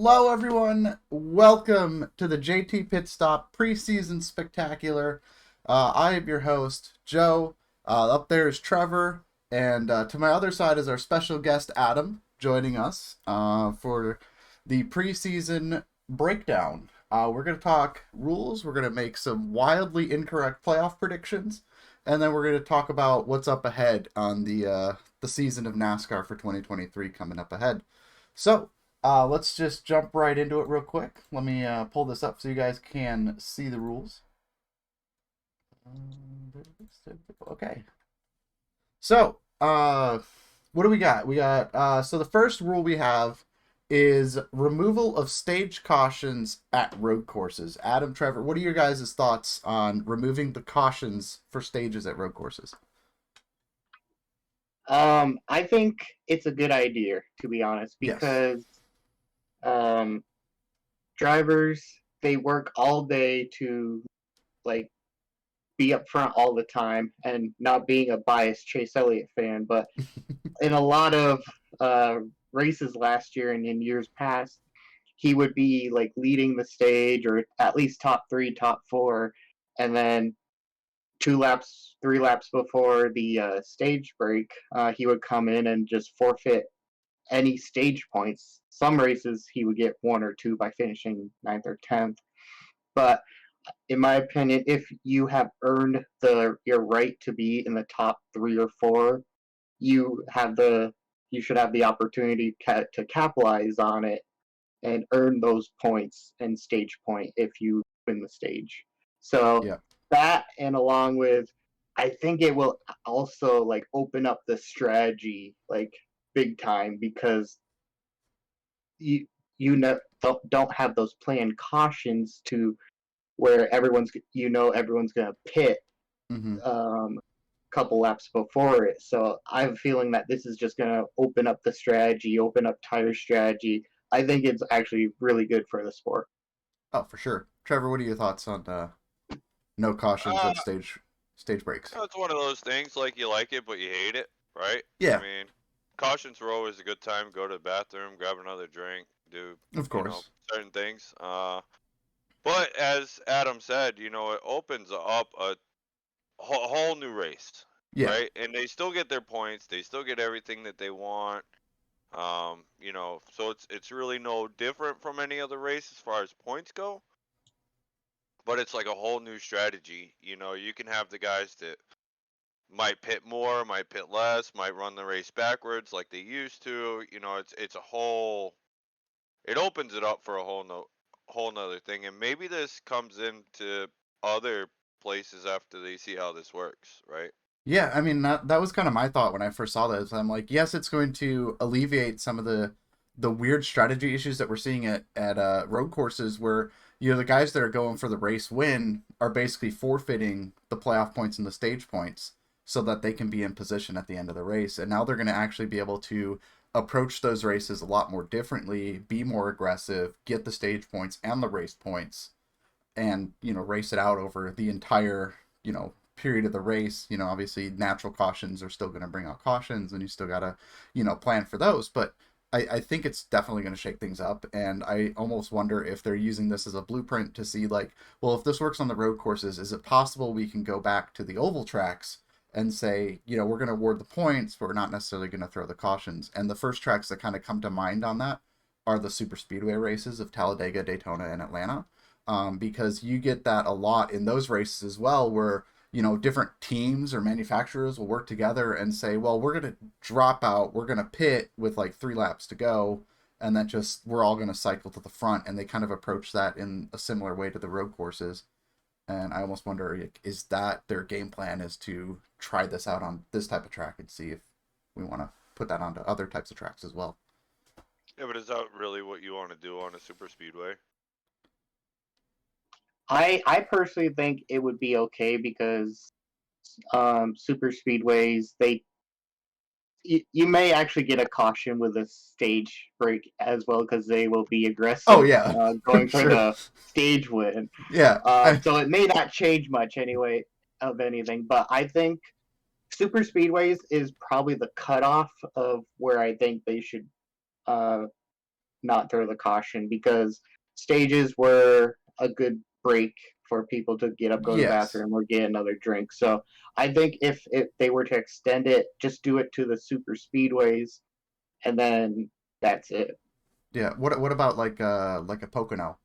Hello, everyone. Welcome to the JT Pitstop Preseason Spectacular. I am your host, Joe. Up there is Trevor, and to my other side is our special guest, Adam, joining us for the preseason breakdown. We're going to talk rules. We're going to make some wildly incorrect playoff predictions, and then we're going to talk about what's up ahead on the season of NASCAR for 2023 coming up ahead. So, let's just jump right into it real quick. Let me pull this up so you guys can see the rules. Okay. So, what do we got? We got, so the first rule we have is removal of stage cautions at road courses. Adam, Trevor, what are your guys' thoughts on removing the cautions for stages at road courses? I think it's a good idea, to be honest, Yes. because drivers, they work all day to be up front all the time, and not being a biased Chase Elliott fan, but in a lot of races last year and in years past, he would be leading the stage or at least top three, top four, and then 2 laps, 3 laps before the stage break, he would come in and just forfeit any stage points. Some races he would get 1 or 2 by finishing 9th or 10th. But in my opinion, if you have earned your right to be in the top 3 or 4, you should have the opportunity to capitalize on it and earn those points and stage point if you win the stage. So Yeah. that, and along with, I think it will also open up the strategy big time, because you don't have those planned cautions to where everyone's gonna pit Mm-hmm. couple laps before it. So I have a feeling that this is just gonna open up the strategy, open up tire strategy. I think it's actually really good for the sport. Oh, for sure. Trevor, what are your thoughts on no cautions Uh, at stage breaks? it's one of those things, you like it, but you hate it, right? I Yeah, mean, cautions are always a good time. Go to the bathroom, grab another drink, do, of course. certain things. But as Adam said, it opens up a whole new race, Yeah. right? And they still get their points. They still get everything that they want. So it's really no different from any other race as far as points go. But it's like a whole new strategy. You can have the guys that might pit more, might pit less, might run the race backwards like they used to. It's a whole. It opens it up for a whole nother thing, and maybe this comes into other places after they see how this works, right? Yeah, I mean that was kind of my thought when I first saw this. I'm like, yes, it's going to alleviate some of the weird strategy issues that we're seeing at road courses where the guys that are going for the race win are basically forfeiting the playoff points and the stage points so that they can be in position at the end of the race. And now they're going to actually be able to approach those races a lot more differently, be more aggressive, get the stage points and the race points, and race it out over the entire period of the race. Obviously natural cautions are still going to bring out cautions, and you still gotta plan for those, but I think it's definitely going to shake things up, and I almost wonder if they're using this as a blueprint to see well, if this works on the road courses, is it possible we can go back to the oval tracks and say, we're going to award the points, but we're not necessarily going to throw the cautions. And the first tracks that kind of come to mind on that are the super speedway races of Talladega, Daytona, and Atlanta, because you get that a lot in those races as well, where different teams or manufacturers will work together and say, well, we're going to drop out, we're going to pit with 3 laps to go, and then we're all going to cycle to the front, and they kind of approach that in a similar way to the road courses. And I almost wonder, is that their game plan, is to try this out on this type of track and see if we want to put that onto other types of tracks as well. Yeah, but is that really what you want to do on a super speedway? I personally think it would be okay, because super speedways, you may actually get a caution with a stage break as well, because they will be aggressive. Oh yeah, going for sure. the stage win. Yeah. So it may not change much anyway of anything, but I think super speedways is probably the cutoff of where I think they should not throw the caution, because stages were a good break for people to get up, go to the Yes. bathroom, or get another drink. So I think if they were to extend it, just do it to the super speedways, and then that's it. Yeah. What about like a Pocono?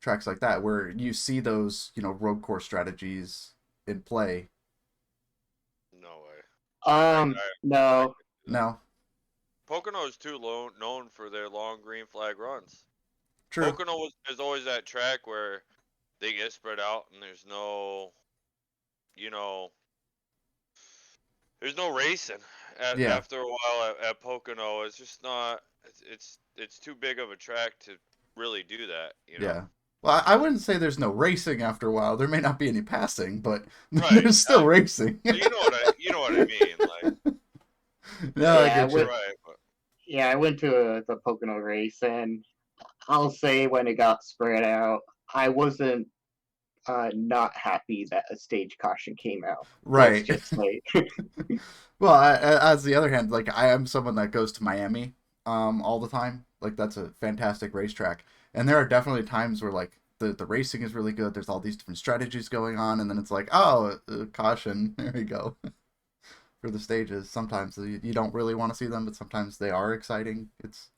Tracks like that where you see those, road course strategies in play. No way. No. No. Pocono is too known for their long green flag runs. True. Pocono is always that track where they get spread out and there's no, there's no racing Yeah. after a while at Pocono. It's just not. It's too big of a track to really do that. Yeah. Well, I wouldn't say there's no racing after a while. There may not be any passing, but Right. there's still racing. You know what I mean. Like. No, I Yeah, get you. Right. But, Yeah, I went to the Pocono race, and I'll say when it got spread out, I wasn't not happy that a stage caution came out. Right. Let's just say. Well, as the other hand, like I am someone that goes to Miami all the time. Like that's a fantastic racetrack. And there are definitely times where like the racing is really good. There's all these different strategies going on, and then it's like, oh, caution. There we go. For the stages. Sometimes you don't really want to see them, but sometimes they are exciting. It's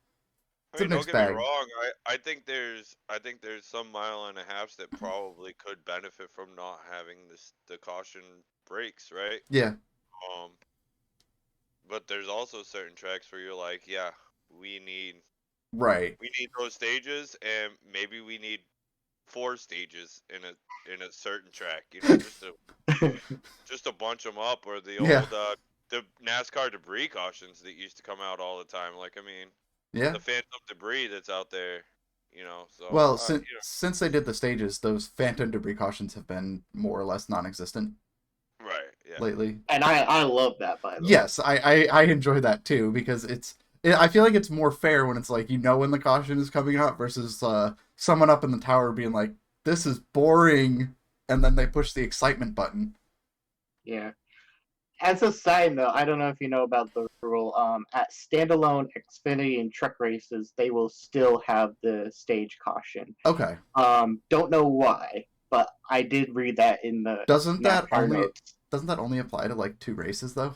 I mean, a don't mixed get me bag. wrong. I think there's some mile and a halfs that probably could benefit from not having the caution breaks, right? Yeah. But there's also certain tracks where you're like, yeah, we need Right. those stages, and maybe we need 4 stages in a certain track, just to bunch them up, or the Yeah. old the NASCAR debris cautions that used to come out all the time. Like, I mean, Yeah. the phantom debris that's out there, So Well, since they did the stages, those phantom debris cautions have been more or less non-existent. Right. Yeah. Lately. And I love that, by the way. Yes, I enjoy that too because I feel like it's more fair when it's like when the caution is coming out versus someone up in the tower being like, this is boring, and then they push the excitement button. Yeah. As a side note, I don't know if you know about the rule. At standalone Xfinity and truck races, they will still have the stage caution. Okay. Don't know why, but I did read that in the Doesn't that notes. only apply to like 2 races though?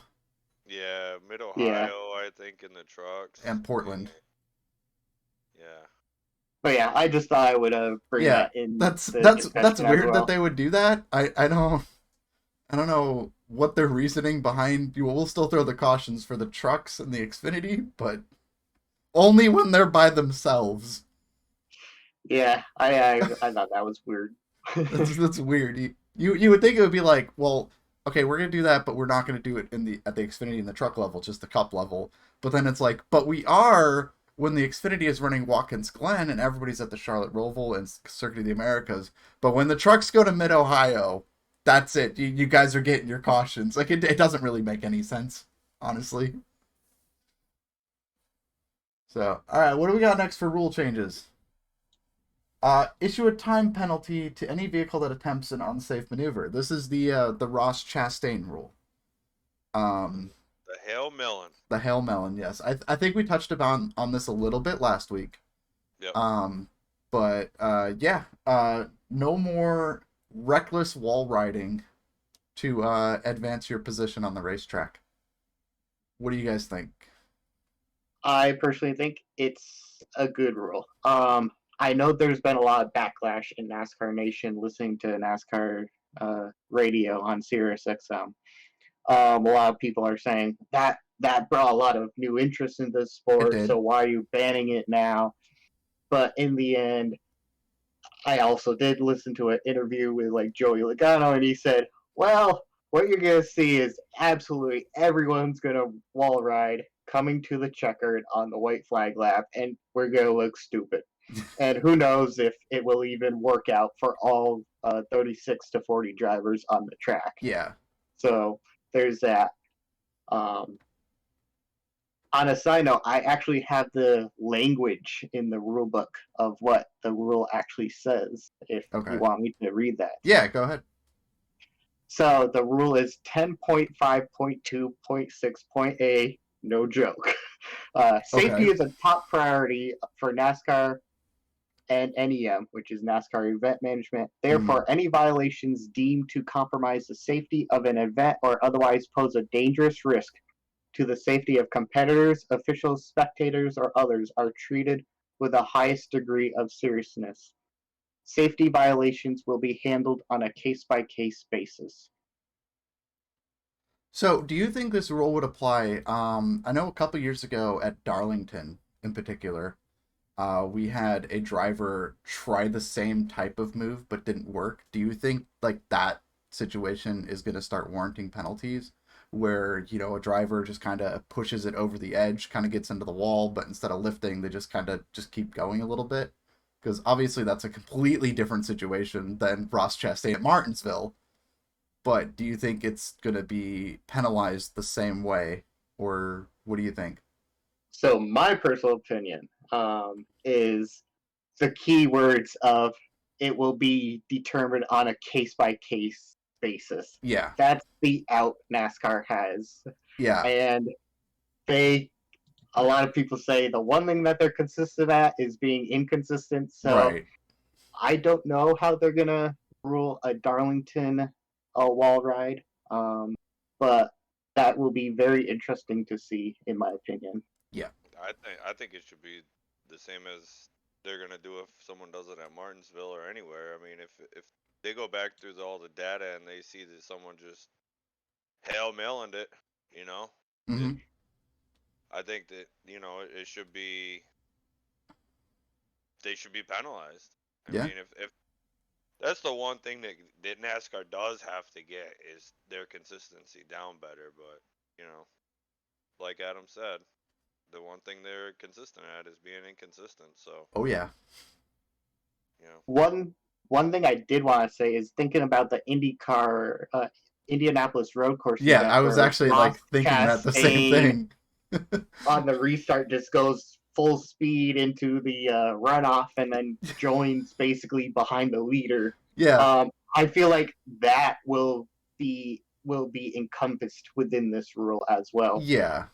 Yeah, Mid Ohio, I think, in the trucks. And Portland. Yeah. But yeah, I just thought I would bring that in. That's discussion weird as well. that they would do that. I don't know what their reasoning behind. We'll still throw the cautions for the trucks and the Xfinity, but only when they're by themselves. Yeah, I thought that was weird. That's weird. You would think it would be like, well, okay, we're gonna do that, but we're not gonna do it at the Xfinity and the truck level, just the Cup level. But then it's like, but we are when the Xfinity is running Watkins Glen and everybody's at the Charlotte Roval and Circuit of the Americas. But when the trucks go to Mid Ohio, that's it. You guys are getting your cautions. Like it doesn't really make any sense, honestly. So, all right, what do we got next for rule changes? Issue a time penalty to any vehicle that attempts an unsafe maneuver. This is the Ross Chastain rule. The Hail Melon. The Hail Melon, yes. I think we touched on this a little bit last week. Yep. But no more reckless wall riding to advance your position on the racetrack. What do you guys think? I personally think it's a good rule. I know there's been a lot of backlash in NASCAR Nation listening to NASCAR radio on Sirius XM. A lot of people are saying that brought a lot of new interest in this sport, so why are you banning it now? But in the end, I also did listen to an interview with like Joey Logano, and he said, well, what you're going to see is absolutely everyone's going to wall ride coming to the checkered on the white flag lap, and we're going to look stupid. And who knows if it will even work out for all 36 to 40 drivers on the track. Yeah. So there's that. On a side note, I actually have the language in the rule book of what the rule actually says, if you want me to read that. Yeah, go ahead. So the rule is 10.5.2.6.A, no joke. Safety Okay. is a top priority for NASCAR and NEM, which is NASCAR Event Management. Mm. Therefore, any violations deemed to compromise the safety of an event or otherwise pose a dangerous risk to the safety of competitors, officials, spectators, or others are treated with the highest degree of seriousness. Safety violations will be handled on a case-by-case basis. So, do you think this rule would apply? I know a couple years ago at Darlington, in particular, we had a driver try the same type of move but didn't work. Do you think like that situation is going to start warranting penalties, where a driver just kind of pushes it over the edge, kind of gets into the wall, but instead of lifting, they just kind of just keep going a little bit? Because obviously that's a completely different situation than Ross Chastain at Martinsville. But do you think it's going to be penalized the same way, or what do you think? So, my personal opinion is the key words of it will be determined on a case-by-case basis. Yeah, That's the out NASCAR has. yeah, And they a lot of people say the one thing that they're consistent at is being inconsistent. So right. I don't know how they're gonna rule a Darlington wall ride, but that will be very interesting to see, in my opinion. Yeah. I think it should be the same as they're gonna do if someone does it at Martinsville or anywhere. I mean, if they go back through all the data and they see that someone just hail mailing it, you know, it, Hmm. I think that it should be they should be penalized. I Yeah. mean, if that's the one thing that NASCAR does have to get is their consistency down better. But like Adam said, the one thing they're consistent at is being inconsistent. So Oh yeah. you know, One thing I did want to say is thinking about the IndyCar Indianapolis road course Yeah, event I was where actually Ross like thinking that the same Chastain thing. on the restart just goes full speed into the runoff and then joins basically behind the leader. Yeah. I feel like that will be encompassed within this rule as well. Yeah.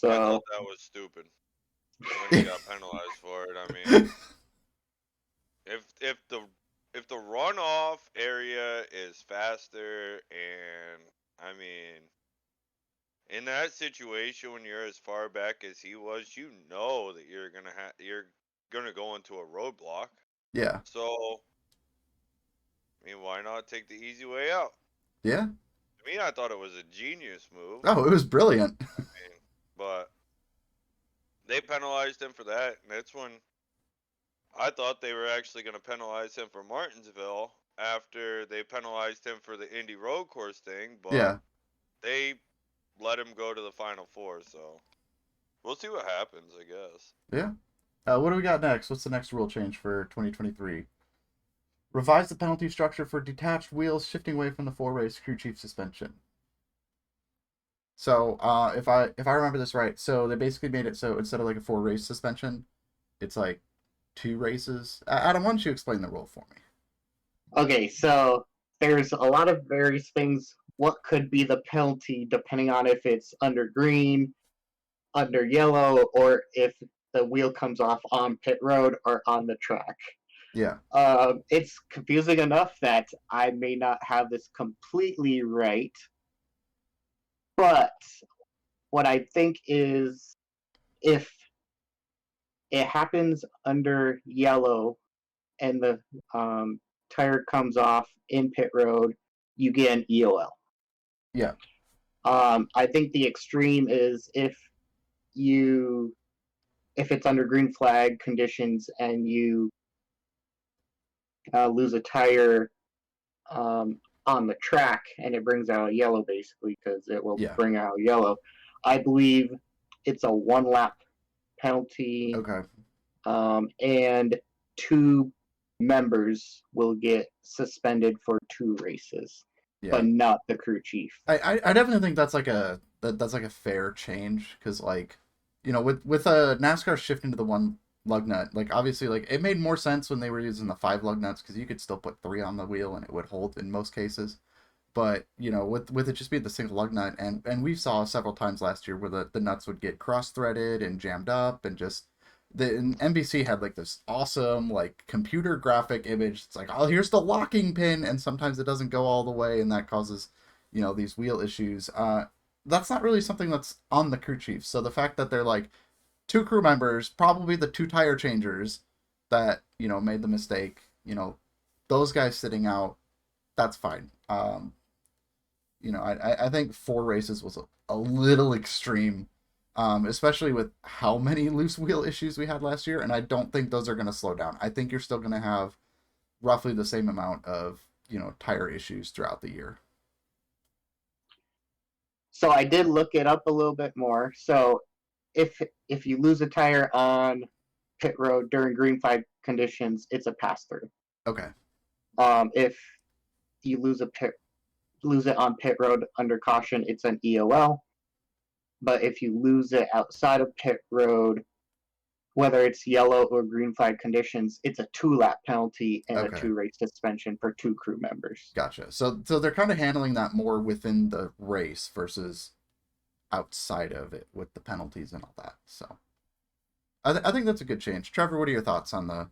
I thought So that was stupid when he got penalized for it. I mean, if the runoff area is faster, and I mean, in that situation when you're as far back as he was, you know that you're gonna go into a roadblock. Yeah. So I mean, why not take the easy way out? Yeah. To me, I thought it was a genius move. Oh, it was brilliant. I mean, but they penalized him for that, and that's when I thought they were actually going to penalize him for Martinsville after they penalized him for the Indy Road Course thing, but Yeah. they let him go to the Final Four, so we'll see what happens, I guess. Yeah. What do we got next? What's the next rule change for 2023? Revise the penalty structure for detached wheels, shifting away from the four-race crew chief suspension. So, if I remember this right, so they basically made it so instead of like a four-race suspension, it's like two races. Adam, why don't you explain the rule for me? okay, so there's a lot of various things. What could be the penalty depending on if it's under green, under yellow, or if the wheel comes off on pit road or on the track. Yeah. It's confusing enough that I may not have this completely right, but what I think is if it happens under yellow and the tire comes off in pit road, you get an EOL. Yeah. I think the extreme is you if it's under green flag conditions and you lose a tire on the track and it brings out yellow basically because it will Yeah. bring out yellow. I believe it's a one lap penalty, Okay. and two members will get suspended for two races, Yeah. but not the crew chief. I definitely think that's like a fair change because like with a NASCAR shifting to the one lug nut, like obviously like it made more sense when they were using the five lug nuts because you could still put three on the wheel and it would hold in most cases. But with it just being the single lug nut, and we saw several times last year where the nuts would get cross threaded and jammed up, and just and NBC had like this awesome like computer graphic image. It's like, oh, here's the locking pin, and sometimes it doesn't go all the way, and that causes these wheel issues. That's not really something that's on the crew chief. So the fact that they're like two crew members, probably the two tire changers that made the mistake, those guys sitting out, that's fine. I think 4 races was a little extreme, especially with how many loose wheel issues we had last year. And I don't think those are going to slow down. I think you're still going to have roughly the same amount of, tire issues throughout the year. So I did look it up a little bit more. So if you lose a tire on pit road during green flag conditions, it's a pass through. Okay. If you lose it on pit road under caution, it's an EOL. But if you lose it outside of pit road, whether it's yellow or green flag conditions, it's a 2-lap penalty and Okay. a 2-race suspension for 2 crew members. Gotcha. So they're kind of handling that more within the race versus outside of it with the penalties and all that. So I think that's a good change. Trevor, what are your thoughts on the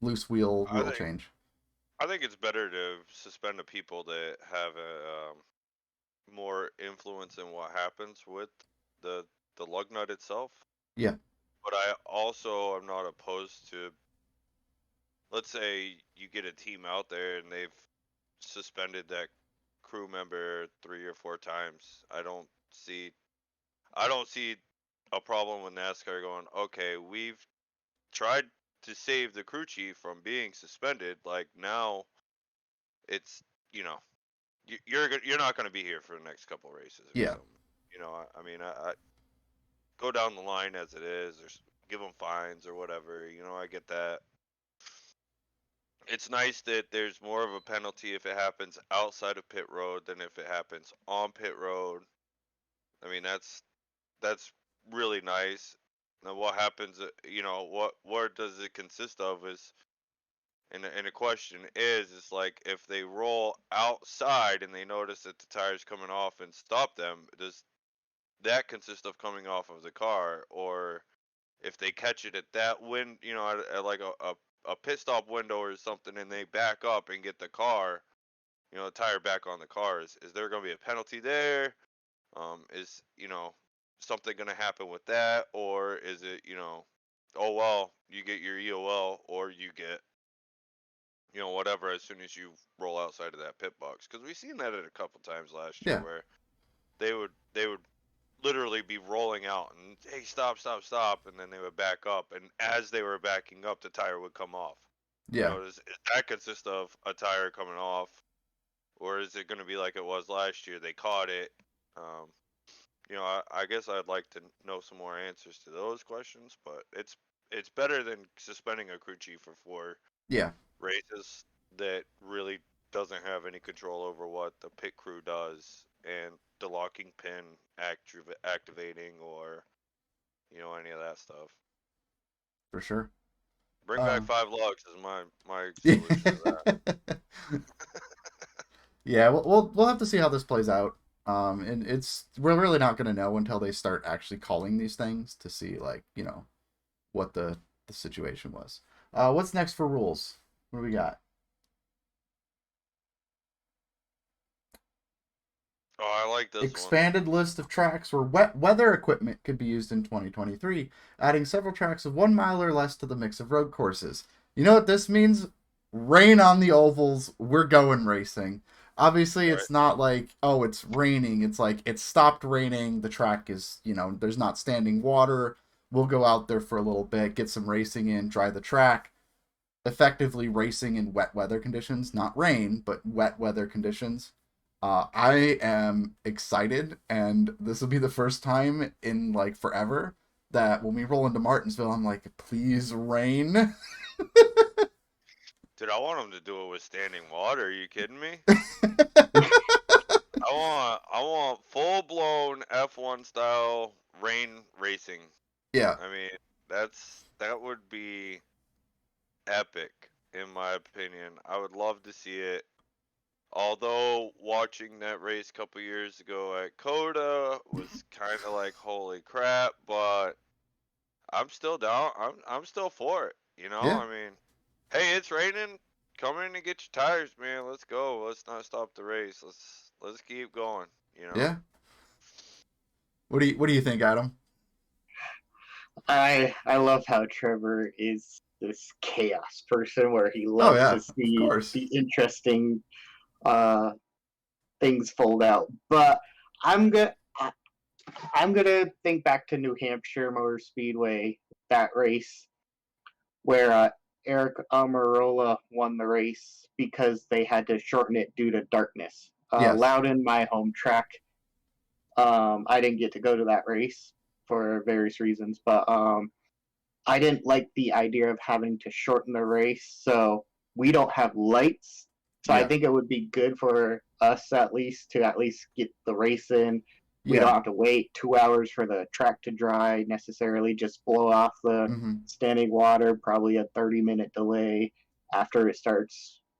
loose wheel rule change? I think it's better to suspend the people that have a more influence in what happens with the lug nut itself. Yeah. But I also am not opposed to, let's say you get a team out there and they've suspended that crew member 3 or 4 times. I don't see a problem with NASCAR going, okay, we've tried to save the crew chief from being suspended. Like, now it's, you're not going to be here for the next couple races or Yeah. something. I mean, I go down the line as it is, or give them fines or whatever. I get that. It's nice that there's more of a penalty if it happens outside of pit road than if it happens on pit road. I mean, that's really nice. Now, what happens? What does it consist of? And the question is like, if they roll outside and they notice that the tire's coming off and stop them, does that consist of coming off of the car? Or if they catch it at that at like a pit stop window or something, and they back up and get the car, the tire back on the car, is there going to be a penalty there? Is something going to happen with that? Or is it, oh well, you get your EOL, or you get whatever as soon as you roll outside of that pit box? Because we've seen that at a couple times last year, Yeah. where they would literally be rolling out and, hey, stop, and then they would back up, and as they were backing up, the tire would come off. Yeah. Does that consist of a tire coming off, or is it going to be like it was last year? They caught it. I guess I'd like to know some more answers to those questions, but it's better than suspending a crew chief for 4 Yeah. races that really doesn't have any control over what the pit crew does and the locking pin activating, or any of that stuff. For sure. Bring back 5 lugs is my solution to that. Yeah, we'll have to see how this plays out. And we're really not going to know until they start actually calling these things to see, like, what the situation was. What's next for rules? What do we got? Oh, I like this Expanded list of tracks where wet weather equipment could be used in 2023, adding several tracks of 1 mile or less to the mix of road courses. You know what this means? Rain on the ovals. We're going racing. Obviously, Right. it's not like, oh, it's raining. It's like, it's stopped raining. The track is, there's not standing water. We'll go out there for a little bit, get some racing in, dry the track. Effectively racing in wet weather conditions, not rain, but wet weather conditions. I am excited, and this will be the first time in like forever that when we roll into Martinsville, I'm like, please rain. Dude, I want them to do it with standing water. Are you kidding me? I want full blown F1 style rain racing. Yeah. I mean, that would be epic in my opinion. I would love to see it. Although watching that race a couple years ago at Coda was kind of like holy crap, but I'm still down. I'm still for it. Yeah, I mean, hey, it's raining. Come in and get your tires, man. Let's go. Let's not stop the race. Let's keep going. yeah. What do you think, Adam? I love how Trevor is this chaos person where he Oh loves to yeah, of see course. the interesting uh things fold out. But I'm gonna I'm gonna think back to New Hampshire Motor Speedway, that race where Eric Almirola won the race because they had to shorten it due to darkness. Yes. Loudon, my home track. I didn't get to go to that race for various reasons, but I didn't like the idea of having to shorten the race, so we don't have lights. So I Yeah. think it would be good for us at least to at least get the race in. We don't Yeah. have to wait 2 hours for the track to dry necessarily. Just blow off the Hmm. standing water, probably a 30-minute delay after it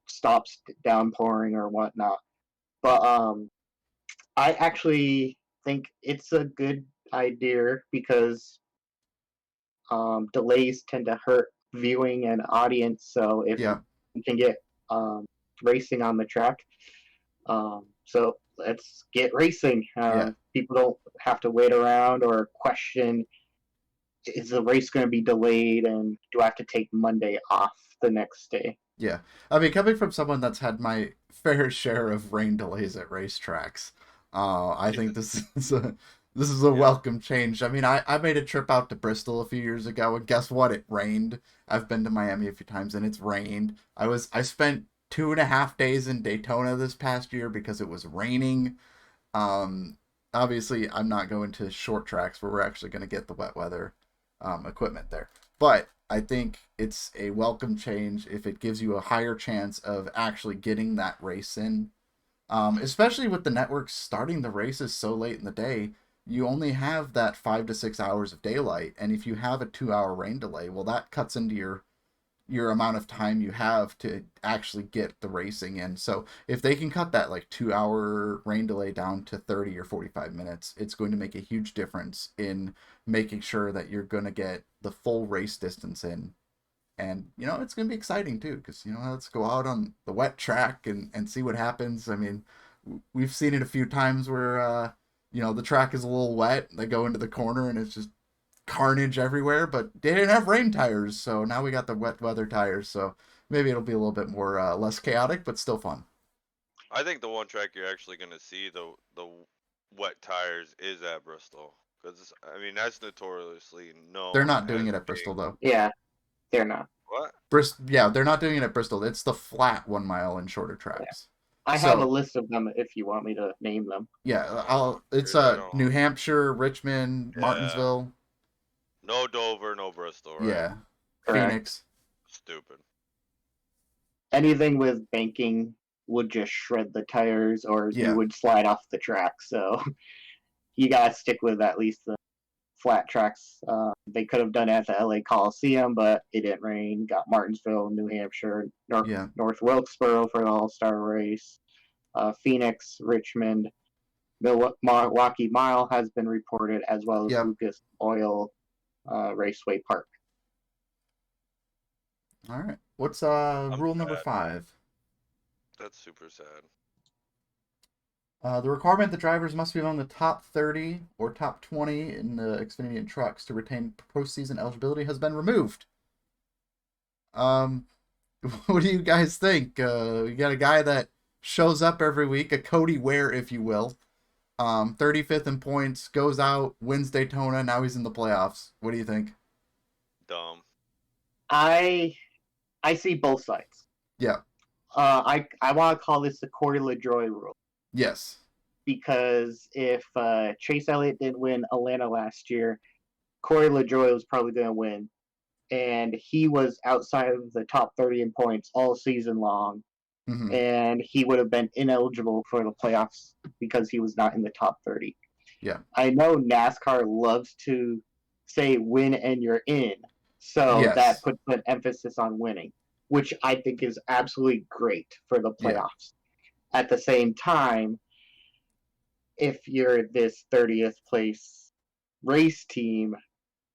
stops downpouring or whatnot. But I actually think it's a good idea because delays tend to hurt viewing and audience. So if Yeah. we can get racing on the track, so let's get racing. Yeah. People don't have to wait around or question, is the race going to be delayed and do I have to take Monday off the next day? Yeah. I mean, coming from someone that's had my fair share of rain delays at racetracks, I think this is a Yeah. welcome change. I mean, I made a trip out to Bristol a few years ago, and guess what? It rained. I've been to Miami a few times, and it's rained. I spent 2.5 days in Daytona this past year because it was raining. Um, Obviously, I'm not going to short tracks where we're actually going to get the wet weather equipment there. But I think it's a welcome change if it gives you a higher chance of actually getting that race in. Especially with the networks starting the races so late in the day, you only have that 5 to 6 hours of daylight. And if you have a 2 hour rain delay, well, that cuts into your amount of time you have to actually get the racing in. So if they can cut that like 2 hour rain delay down to 30 or 45 minutes, it's going to make a huge difference in making sure that you're going to get the full race distance in. And, it's going to be exciting too, because, let's go out on the wet track and see what happens. I mean, we've seen it a few times where, the track is a little wet. They go into the corner and it's just carnage everywhere, but they didn't have rain tires, so now we got the wet weather tires. So maybe it'll be a little bit more less chaotic, but still fun. I think the one track you're actually going to see the wet tires is at Bristol, because I mean that's notoriously They're known not doing as it at being Bristol though. Yeah, they're not. what? Yeah, they're not doing it at Bristol. It's the flat 1 mile and shorter Yeah. tracks. I have a So list of them if you want me to name them. yeah, I'll. It's Here's right New on. Hampshire, Richmond, Yeah. Martinsville. No Dover, no Bristol, right? Yeah, Correct. Phoenix. Stupid. Anything with banking would just shred the tires or you Yeah, would slide off the track. So you got to stick with at least the flat tracks. They could have done it at the LA Coliseum, but it didn't rain. Got Martinsville, New Hampshire, yeah, North Wilkesboro for the All Star race. Phoenix, Richmond, Milwaukee Mile has been reported, as well as yep. Lucas Oil Raceway Park. All right. What's I'm rule number sad. 5? That's super sad. The requirement that drivers must be among the top 30 or top 20 in the Xfinity and trucks to retain postseason eligibility has been removed. Um, what do you guys think? You got a guy that shows up every week, a Cody Ware, if you will. 35th in points, goes out, wins Daytona. Now he's in the playoffs. What do you think? Dumb. I see both sides. Yeah. I want to call this the Corey LaJoy rule Yes. because if Chase Elliott didn't win Atlanta last year, Corey LaJoy was probably going to win, and he was outside of the top 30 in points all season long, Mm-hmm. and he would have been ineligible for the playoffs because he was not in the top 30. Yeah. I know NASCAR loves to say win and you're in, so that Yes. puts an emphasis on winning, which I think is absolutely great for the Yeah. playoffs. at the same time, if you're this 30th place race team,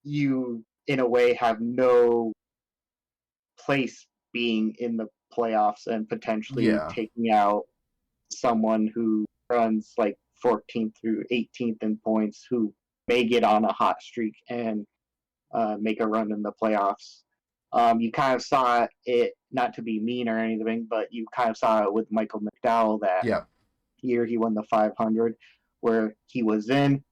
you in a way have no place being in the playoffs and potentially Yeah. taking out someone who runs like 14th through 18th in points who may get on a hot streak and make a run in the playoffs. You kind of saw it, not to be mean or anything, but you kind of saw it with Michael McDowell that Yeah. year he won the 500, where he was in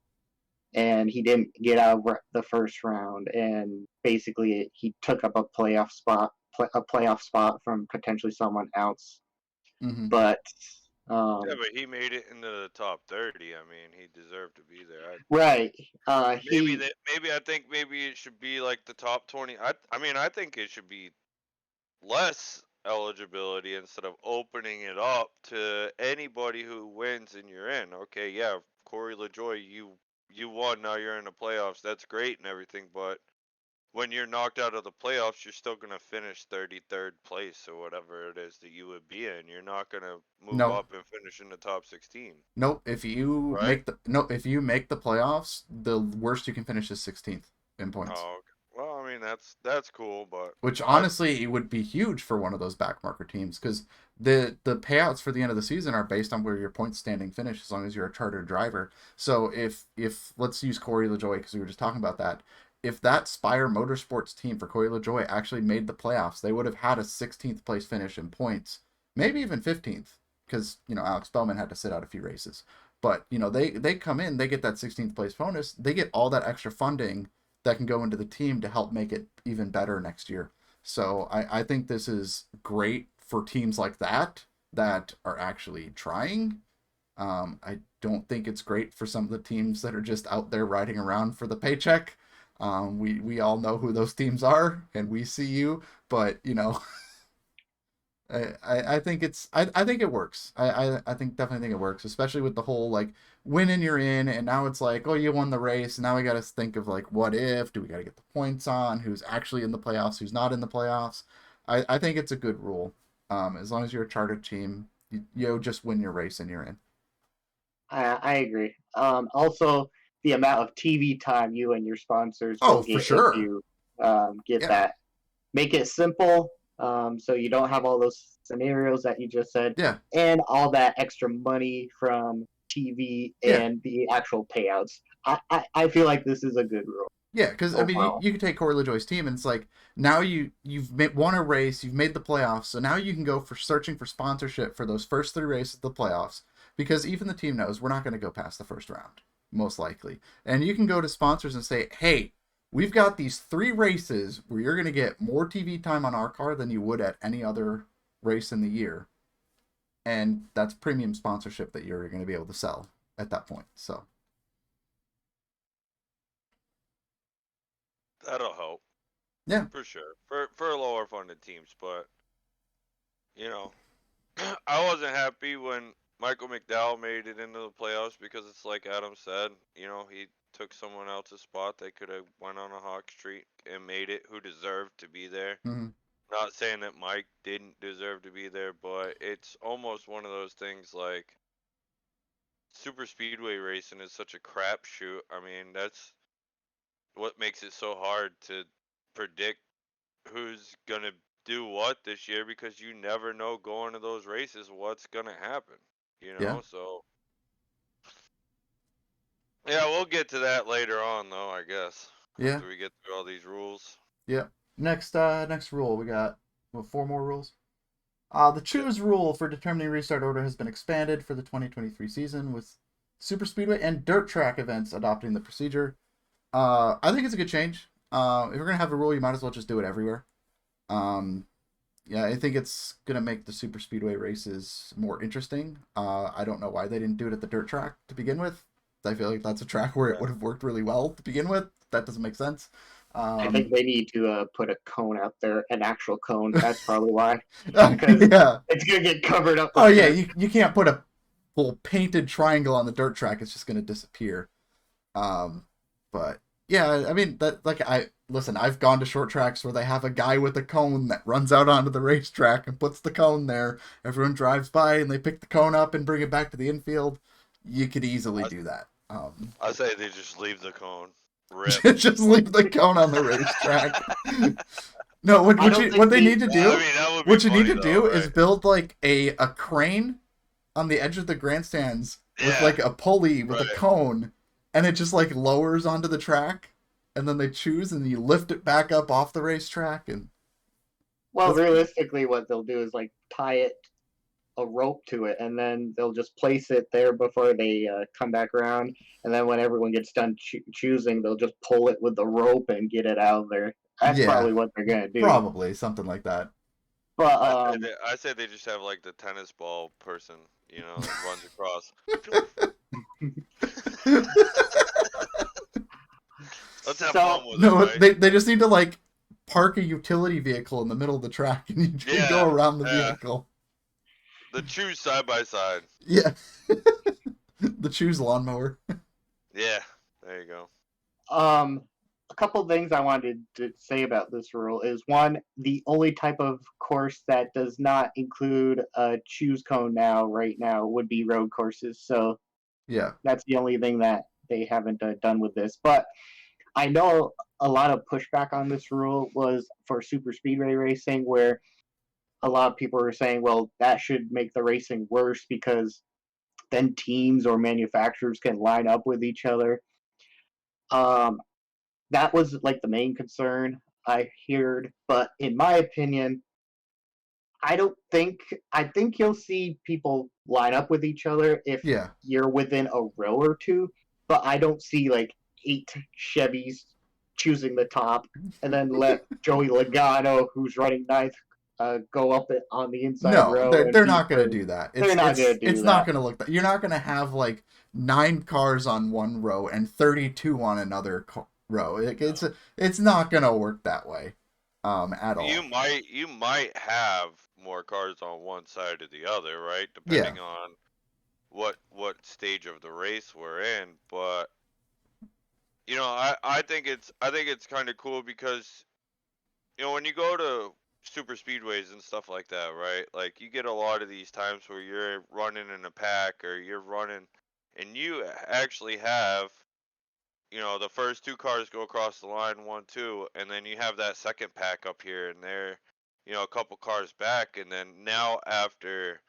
and he didn't get out of the first round, and basically he took up a playoff spot from potentially someone else. Mm-hmm. But Yeah, but he made it into the top 30. I mean, he deserved to be there. right, he Maybe I think maybe it should be like the top 20. I mean, I think it should be less eligibility instead of opening it up to anybody who wins and you're in. Okay, yeah, Corey LaJoy, you won. Now you're in the playoffs. That's great and everything, but when you're knocked out of the playoffs, you're still gonna finish 33rd place or whatever it is that you would be in. You're not gonna move No. up and finish in the top 16, Nope. If you right? if you make the playoffs, the worst you can finish is 16th in points. Oh, okay. Well, I mean that's cool, but Which I honestly, it would be huge for one of those backmarker teams because the payouts for the end of the season are based on where your point standing finish, as long as you're a chartered driver. So if let's use Corey LaJoy because we were just talking about that. If that Spire Motorsports team for Corey LaJoy actually made the playoffs, they would have had a 16th place finish in points, maybe even 15th, because Alex Bellman had to sit out a few races. But they come in, they get that 16th place bonus, they get all that extra funding that can go into the team to help make it even better next year. So I think this is great for teams like that are actually trying. I don't think it's great for some of the teams that are just out there riding around for the paycheck. We all know who those teams are, and we see you, but I think I think it works. I think definitely think it works, especially with the whole like winning you're in, and now it's like, oh, you won the race. Now we got to think of like, what if? Do we got to get the points on? Who's actually in the playoffs? Who's not in the playoffs? I think it's a good rule. As long as you're a chartered team, you just win your race and you're in. I agree. Also, the amount of TV time you and your sponsors Oh, will for get if sure. you get Yeah. that. Make it simple, so you don't have all those scenarios that you just said, Yeah. and all that extra money from TV Yeah. and the actual payouts. I feel like this is a good rule Yeah, because I mean, overall. you could take Corey LaJoy's team, and it's like now won a race, you've made the playoffs, so now you can go for searching for sponsorship for those first three races of the playoffs, because even the team knows we're not going to go past the first round, most likely, and you can go to sponsors and say, hey, we've got these three races where you're going to get more TV time on our car than you would at any other race in the year, and that's premium sponsorship that you're going to be able to sell at that point. So that'll help yeah. for sure for lower funded teams, but you know, I wasn't happy when Michael McDowell made it into the playoffs because it's like Adam said, he took someone else's spot. They could have went on a hot streak and made it, who deserved to be there. Mm-hmm. Not saying that Mike didn't deserve to be there, but it's almost one of those things like super speedway racing is such a crapshoot. I mean, that's what makes it so hard to predict who's gonna do what this year because you never know going to those races what's gonna happen. Yeah. So yeah, we'll get to that later on though, I guess. Yeah. After we get through all these rules. Yeah. Next rule, we got four more rules. The Yeah. choose rule for determining restart order has been expanded for the 2023 season, with super speedway and dirt track events adopting the procedure. I think it's a good change. If we're gonna have a rule, you might as well just do it everywhere. Yeah, I think it's gonna make the super speedway races more interesting. I don't know why they didn't do it at the dirt track to begin with. I feel like that's a track where it would have worked really well to begin with. That doesn't make sense. I think they need to put a cone out there, an actual cone. That's probably why, Yeah. because it's gonna get covered up. Oh yeah, you can't put a full painted triangle on the dirt track. It's just gonna disappear. But Yeah, I mean that like I've gone to short tracks where they have a guy with a cone that runs out onto the racetrack and puts the cone there. Everyone drives by and they pick the cone up and bring it back to the infield. You could easily do that. I say they just leave the cone. Rip. Just leave the cone on the racetrack. No, I don't think what they need to I do, mean, that would be what you need funny to though, do is right? build like a crane on the edge of the grandstands with Yeah, like a pulley with a right. cone, and it just like lowers onto the track, and then they choose and you lift it back up off the racetrack, and Well, that's realistically, what they'll do is like tie it a rope to it, and then they'll just place it there before they come back around. And then when everyone gets done choosing, they'll just pull it with the rope and get it out of there. That's yeah, probably what they're gonna do. probably something like that. But I say they just have like the tennis ball person, that runs across. Let's have fun so with it, No, right? they just need to like park a utility vehicle in the middle of the track, and you can go Yeah, around the yeah. vehicle. The choose side by side. Yeah, the choose lawnmower. Yeah, there you go. a couple things I wanted to say about this rule is one, the only type of course that does not include a choose cone right now would be road courses. So Yeah, that's the only thing that they haven't done with this. But I know a lot of pushback on this rule was for super speedway racing, where a lot of people were saying, well, that should make the racing worse because then teams or manufacturers can line up with each other. Um, that was like the main concern I heard. But in my opinion, I don't think I think you'll see people line up with each other if yeah. you're within a row or two, but I don't see like 8 Chevys choosing the top and then let Joey Logano, who's running ninth, go up it on the inside No, row and they're be not gonna first. do that. They're not gonna It's do not that. gonna look that. You're not gonna have like 9 cars on one row and 32 on another row. No. It's not gonna work that way, at You all. might you might have more cars on one side or the other, right? Yeah, Depending on what stage of the race we're in, but I think it's kind of cool because when you go to super speedways and stuff like that, right? Like you get a lot of these times where you're running in a pack or you're running and you actually have the first 2 cars go across the line, 1, 2, and then you have that second pack up here, and they're, a couple cars back, and then now after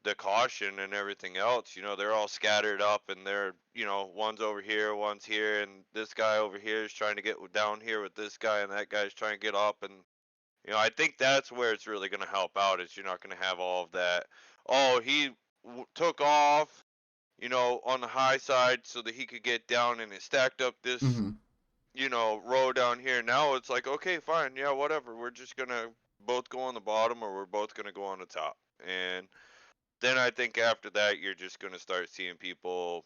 the caution and everything else, they're all scattered up, and they're, one's over here, one's here, and this guy over here is trying to get down here with this guy, and that guy's trying to get up, and I think that's where it's really going to help out. Is you're not going to have all of that. Oh, he took off on the high side so that he could get down and it stacked up this, hmm row down here. Now it's like, okay, fine, yeah, whatever. We're just gonna both go on the bottom or we're both gonna go on the top. And then I think after that you're just gonna start seeing people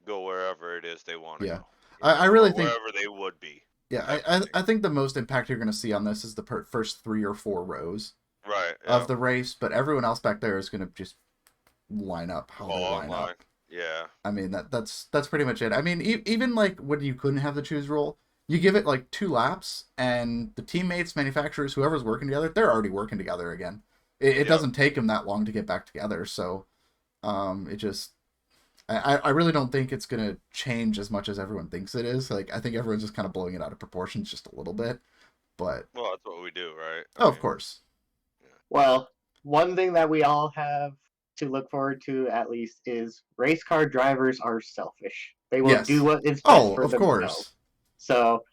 go wherever it is they want to yeah. go, I or really think wherever they would be, yeah. type of thing. I think the most impact you're gonna see on this is the first 3 or 4 rows Right, of yeah. the race, but everyone else back there is gonna just line up how they Fall line online. up. Yeah. I mean that's pretty much it. I mean even like when you couldn't have the choose rule, you give it like 2 laps, and the teammates, manufacturers, whoever's working together, they're already working together again. It Yep. doesn't take them that long to get back together. So it just I really don't think it's gonna change as much as everyone thinks it is. Like I think everyone's just kind of blowing it out of proportions just a little bit. But Well, that's what we do, right? I oh, of mean, course, yeah. Well, one thing that we all have to look forward to at least is race car drivers are selfish. They will do yes. what is best Oh, for of themselves. course, So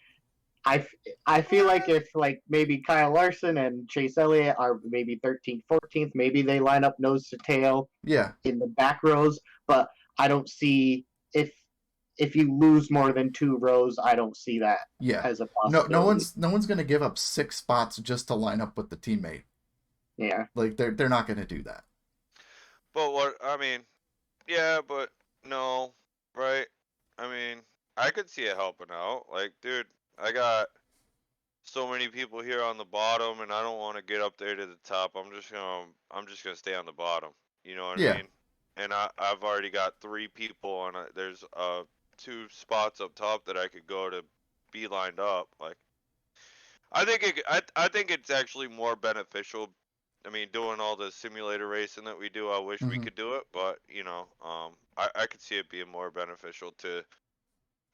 I feel like if like maybe Kyle Larson and Chase Elliott are maybe 13th, 14th, maybe they line up nose to tail yeah, in the back rows, but I don't see if you lose more than 2 rows, I don't see that yeah. as a No, possibility. no one's gonna give up 6 spots just to line up with the teammate. Yeah. Like they're not gonna do that. But what I mean, yeah, but no, right? I mean, I could see it helping out. Like, dude, I got so many people here on the bottom, and I don't want to get up there to the top. I'm just gonna stay on the bottom. You know what I Yeah, mean? And I've already got 3 people on it. There's 2 spots up top that I could go to be lined up. Like, I think it's actually more beneficial. I mean, doing all the simulator racing that we do, I wish we Mm-hmm. could do it, but I could see it being more beneficial to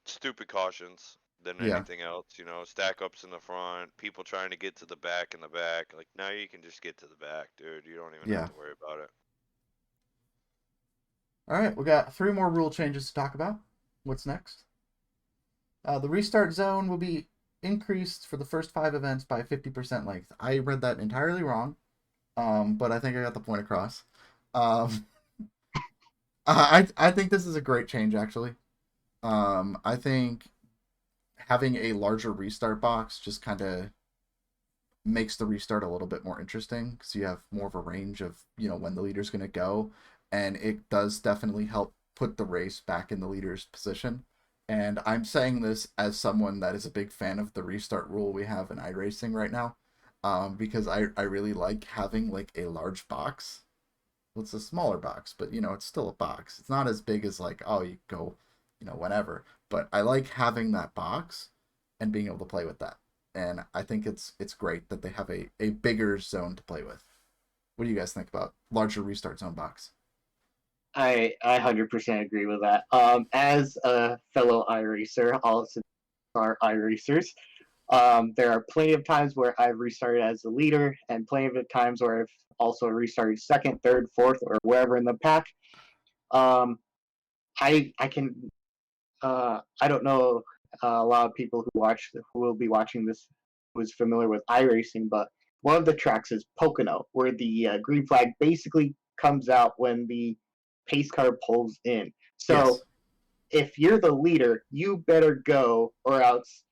stupid cautions than Yeah. anything else. Stack ups in the front, people trying to get to the back in the back. Like, now you can just get to the back, dude. You don't even have Yeah. to worry about it. All right, we got 3 more rule changes to talk about. What's next? The restart zone will be increased for the first 5 events by 50% length. I read that entirely wrong, but I think I got the point across. Um, I think this is a great change, actually. I think having a larger restart box just kind of makes the restart a little bit more interesting because you have more of a range of when the leader's going to go, and it does definitely help put the race back in the leader's position. And I'm saying this as someone that is a big fan of the restart rule we have in iRacing right now, because I really like having like a large box. Well, it's a smaller box, but it's still a box. It's not as big as like, oh, you go whenever, but I like having that box and being able to play with that. And I think it's great that they have a bigger zone to play with. What do you guys think about larger restart zone box? I 100% agree with that. As a fellow iRacer, also are iRacers. There are plenty of times where I've restarted as the leader, and plenty of times where I've also restarted second, third, fourth, or wherever in the pack. Um, I can I don't know a lot of people who will be watching this who is familiar with iRacing, but one of the tracks is Pocono, where the green flag basically comes out when the pace car pulls in. So Yes. if you're the leader, you better go, or else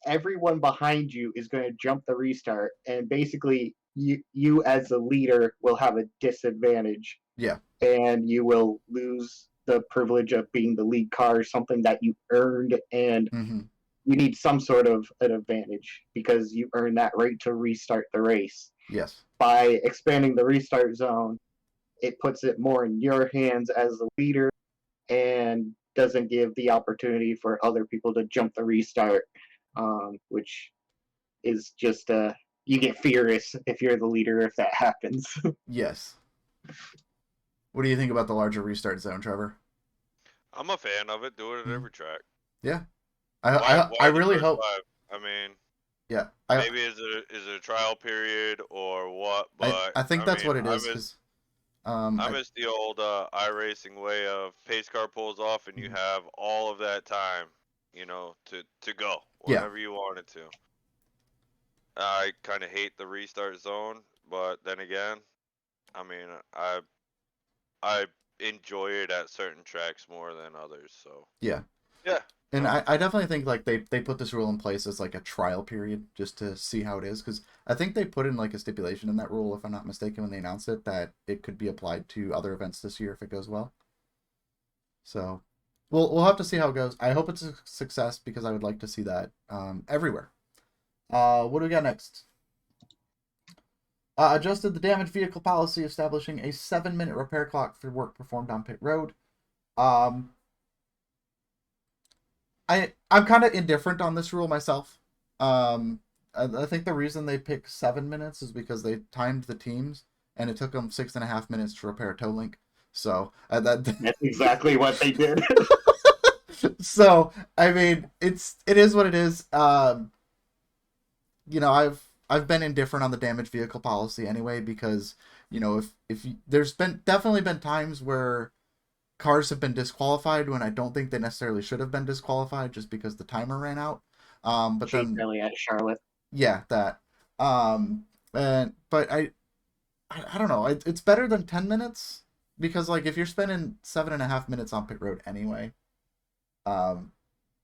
everyone behind you is going to jump the restart, and basically you as the leader will have a disadvantage, Yeah. and you will lose the privilege of being the lead car, something that you earned, and Mm-hmm. you need some sort of an advantage because you earned that right to restart the race. Yes. By expanding the restart zone, it puts it more in your hands as the leader and doesn't give the opportunity for other people to jump the restart, which is just you get furious if you're the leader if that happens. Yes. What do you think about the larger restart zone, Trevor? I'm a fan of it. Do it at Mm-hmm. every track. Yeah. Why I the really first hope. 5? I mean, Yeah. maybe is it a trial period or what? But I think I that's mean, what it is because I miss the old iRacing way of pace car pulls off and you have all of that time, to go yeah. whenever you wanted to. I kind of hate the restart zone, but then again, I mean, I enjoy it at certain tracks more than others. So Yeah. yeah, And no, I definitely think like they put this rule in place as like a trial period just to see how it is because I think they put in like a stipulation in that rule if I'm not mistaken when they announced it that it could be applied to other events this year if it goes well. So we'll have to see how it goes. I hope it's a success because I would like to see that everywhere. What do we got next? Adjusted the damaged vehicle policy, establishing a 7-minute repair clock for work performed on pit road. Um, I'm kind of indifferent on this rule myself. I think the reason they pick 7 minutes is because they timed the teams and it took them 6.5 minutes to repair a tow link. So that That's exactly what they did. so I mean it is what it is. I've been indifferent on the damaged vehicle policy anyway because there's been definitely been times where cars have been disqualified when I don't think they necessarily should have been disqualified just because the timer ran out. But Chase then Elliott at Charlotte. yeah, that. And but I don't know. It's better than 10 minutes because like if you're spending 7.5 minutes on pit road anyway, um,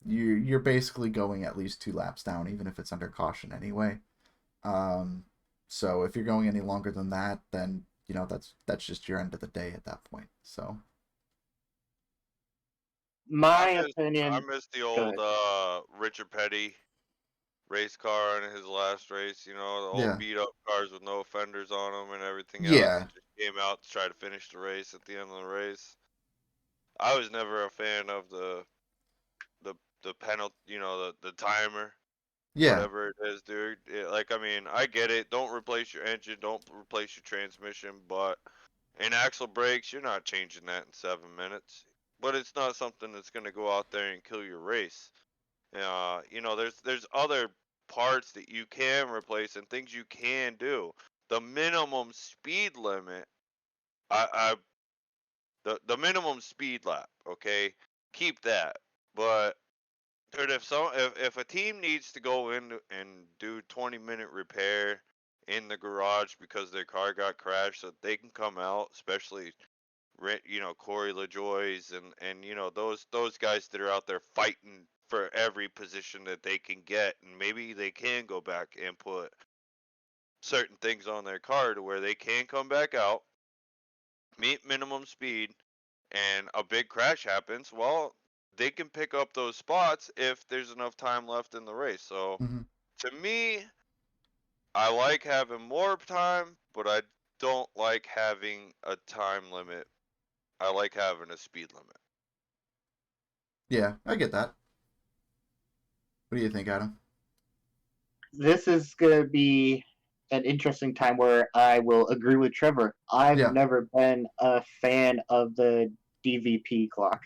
you're basically going at least 2 laps down, even if it's under caution anyway. Um, so if you're going any longer than that, then that's just your end of the day at that point. So My I opinion. miss the Go old ahead. Richard Petty race car in his last race. The old yeah, beat up cars with no fenders on them and everything else yeah, that just came out to try to finish the race at the end of the race. I was never a fan of the penalty, the timer, Yeah. whatever it is, dude. I mean, I get it. Don't replace your engine, don't replace your transmission, but in axle brakes, you're not changing that in 7 minutes. But it's not something that's gonna go out there and kill your race. There's other parts that you can replace and things you can do. The minimum speed limit, I the minimum speed lap, okay, keep that. But dude, if a team needs to go in and do 20-minute repair in the garage because their car got crashed, so they can come out, especially Corey LaJoy's and those guys that are out there fighting for every position that they can get, and maybe they can go back and put certain things on their car to where they can come back out, meet minimum speed, and a big crash happens. Well, they can pick up those spots if there's enough time left in the race. So Mm-hmm. to me, I like having more time, but I don't like having a time limit. I like having a speed limit. Yeah, I get that. What do you think, Adam? This is going to be an interesting time where I will agree with Trevor. I've Yeah. never been a fan of the DVP clock.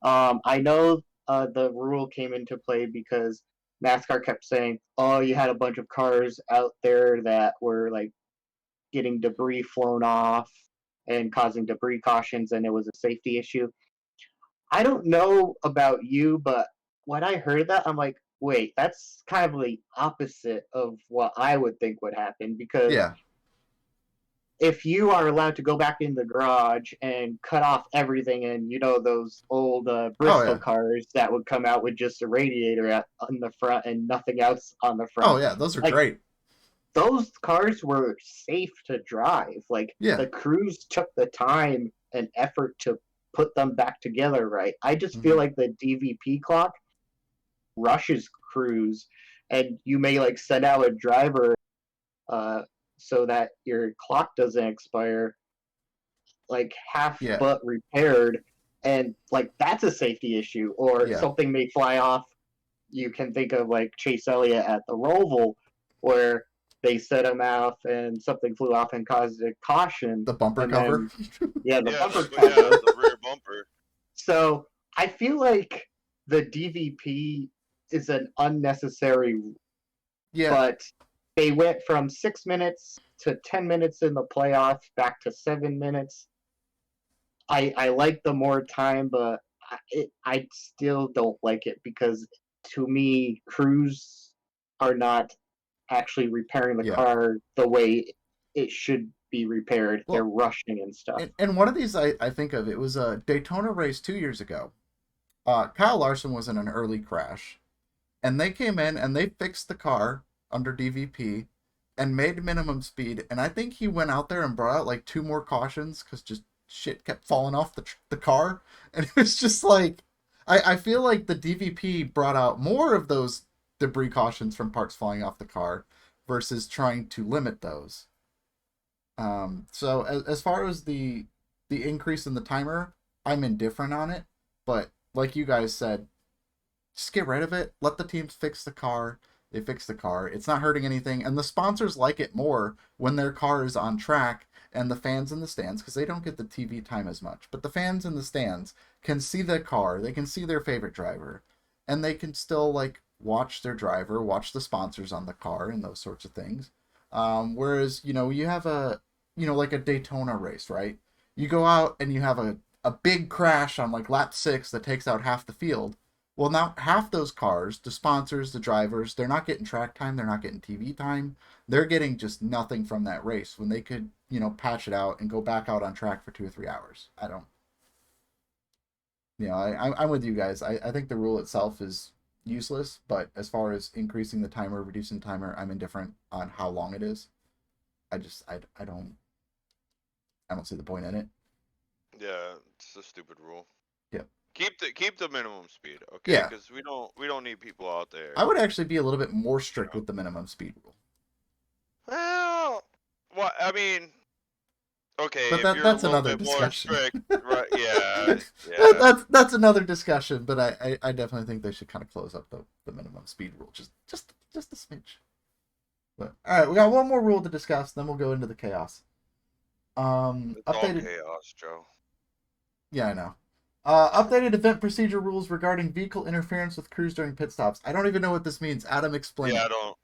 I know the rule came into play because NASCAR kept saying, "Oh, you had a bunch of cars out there that were like getting debris flown off and causing debris cautions, and it was a safety issue." I don't know about you, but when I heard that, I'm like, wait, that's kind of the opposite of what I would think would happen. Because Yeah. if you are allowed to go back in the garage and cut off everything, and those old Oh, Bristol yeah. cars that would come out with just a radiator on the front and nothing else on the Oh, front, yeah. Those are like great. those cars were safe to drive. Like Yeah. the crews took the time and effort to put them back together right. I just feel Mm-hmm. like the DVP clock rushes crews, and you may like send out a driver uh, so that your clock doesn't expire, like half Yeah. but repaired, and like that's a safety issue, or Yeah. something may fly off. You can think of like Chase Elliott at the Roval, where they set him off and something flew off and caused a caution, The bumper and cover. then yeah, the Yeah, bumper yeah, cover. the rear bumper. So I feel like the DVP is an unnecessary, Yeah. but they went from 6 minutes to 10 minutes in the playoffs, back to 7 minutes. I like the more time, but I still don't like it because to me, crews are not actually repairing the Yeah. car the way it should be repaired. They're Well, rushing and stuff. and one of these I think of, it was a Daytona race 2 years ago. Kyle Larson was in an early crash, and they came in and they fixed the car under DVP and made minimum speed. And I think he went out there and brought out like 2 more cautions because just shit kept falling off the car. And it was just like, I feel like the DVP brought out more of those debris cautions from parts falling off the car versus trying to limit those. So as far as the increase in the timer, I'm indifferent on it. But like you guys said, just get rid of it. Let the teams fix the car. They fix the car. It's not hurting anything, and the sponsors like it more when their car is on track, and the fans in the stands, because they don't get the TV time as much. But the fans in the stands can see the car. They can see their favorite driver, and they can still like watch their driver, watch the sponsors on the car, and those sorts of things. Whereas you have like a Daytona race, right? You go out and you have a big crash on like lap 6 that takes out half the field. Well, now half those cars, the sponsors, the drivers, they're not getting track time, they're not getting TV time. They're getting just nothing from that race when they could, patch it out and go back out on track for 2 or 3 hours. I don't, I'm with you guys. I think the rule itself is useless, but as far as increasing the timer, reducing the timer, I'm indifferent on how long it is. I don't see the point in it. Yeah, it's a stupid rule. Yeah. Keep the minimum speed, okay? Yeah. Because we don't need people out there. I would actually be a little bit more strict with the minimum speed rule. Well, I mean, Okay, But if you're a that's little another bit more discussion. strict, right? Yeah, yeah. That's another discussion. But I definitely think they should kind of close up the minimum speed rule, just a smidge. But all right, we got one more rule to discuss, then we'll go into the chaos. It's all Updated. chaos, Joe. Yeah, I know. Updated event procedure rules regarding vehicle interference with crews during pit stops. I don't even know what this means. Adam, explain Yeah, I it. don't.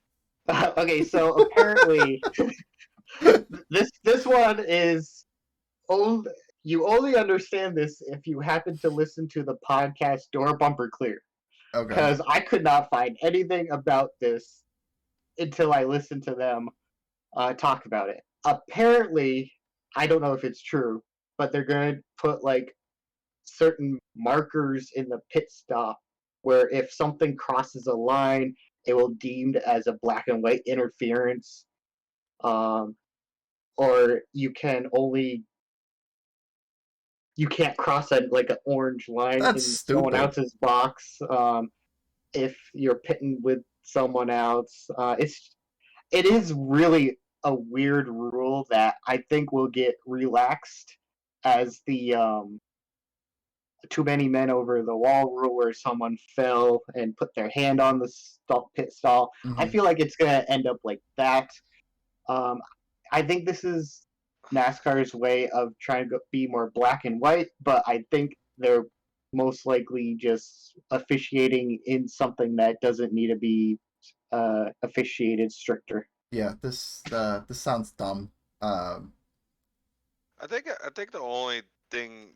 Okay, so apparently this one is old. You only understand this if you happen to listen to the podcast Door Bumper Clear, Okay. because I could not find anything about this until I listened to them talk about it. Apparently, I don't know if it's true, but they're going to put like certain markers in the pit stop where if something crosses a line, it will deemed as a black and white interference, um, or you can't cross a like an orange line That's in someone stupid. else's box if you're pitting with someone else. It is really a weird rule that I think will get relaxed as the too many men over the wall rule, where someone fell and put their hand on the pit stall. I Hmm. feel like it's going to end up like that. Um, I think this is NASCAR's way of trying to be more black and white, but I think they're most likely just officiating in something that doesn't need to be officiated stricter. Yeah, this sounds dumb. Um, I think the only thing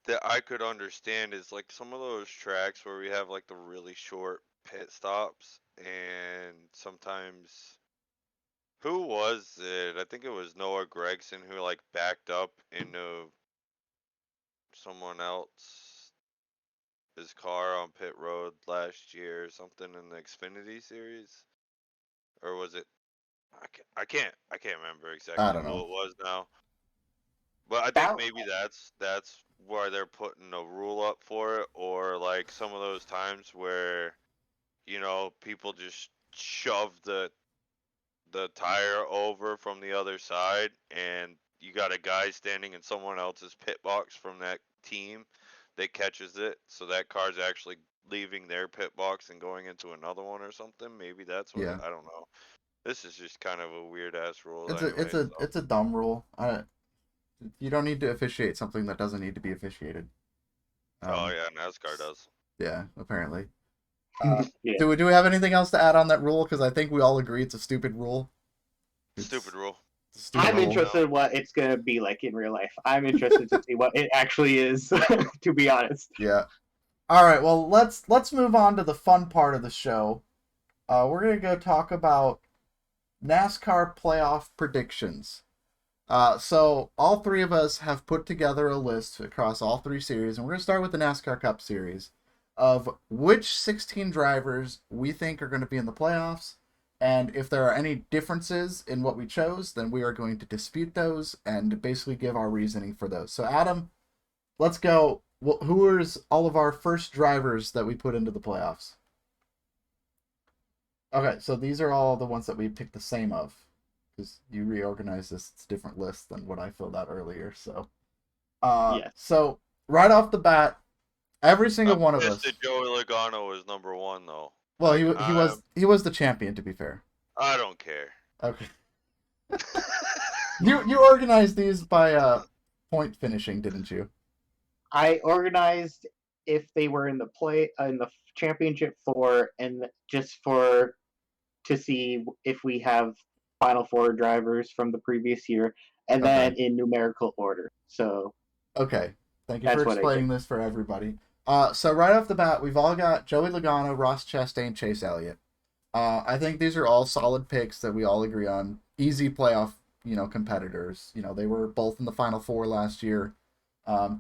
that I could understand is like some of those tracks where we have like the really short pit stops, and sometimes who was it? I think it was Noah Gregson who like backed up into someone else his car on pit road last year or something in the Xfinity series, or was it? I can't remember I exactly don't who know. it was now. But I think That maybe that's why they're putting a rule up for it, or like some of those times where people just shove the tire over from the other side, and you got a guy standing in someone else's pit box from that team that catches it, so that car's actually leaving their pit box and going into another one or something. Maybe that's what Yeah, I don't know. This is just kind of a weird ass rule it's anyway. So a dumb rule. You don't need to officiate something that doesn't need to be officiated. oh Um, yeah, NASCAR does. yeah, apparently. Uh, yeah. do we have anything else to add on that rule? Because I think we all agree it's a stupid rule. Stupid rule. It's a stupid I'm Thumbs rule. interested down. in what it's going to be like in real life. I'm interested to see what it actually is, to be honest. Yeah. All right. Well, let's move on to the fun part of the show. We're gonna go talk about NASCAR playoff predictions. So all three of us have put together a list across all three series, and we're gonna start with the NASCAR Cup Series of which 16 drivers we think are going to be in the playoffs. And if there are any differences in what we chose, then we are going to dispute those and basically give our reasoning for those. So, Adam, let's go. Who is all of our first drivers that we put into the playoffs? Okay, so these are all the ones that we picked the same of, because you reorganized this. It's a different list than what I filled out earlier. Yes. So right off the bat, every single I'm one of pissed us. that Joey Logano was number one though. Well, Like he was the champion, to be fair. I don't care. Okay. You organized these by point finishing, didn't you? I organized if they were in the championship four, and just for to see if we have final four drivers from the previous year, and Okay. then in numerical order. So Okay. Thank you for that's what I did. explaining this for everybody. So right off the bat, we've all got Joey Logano, Ross Chastain, Chase Elliott. I think these are all solid picks that we all agree on. Easy playoff, competitors. They were both in the Final Four last year.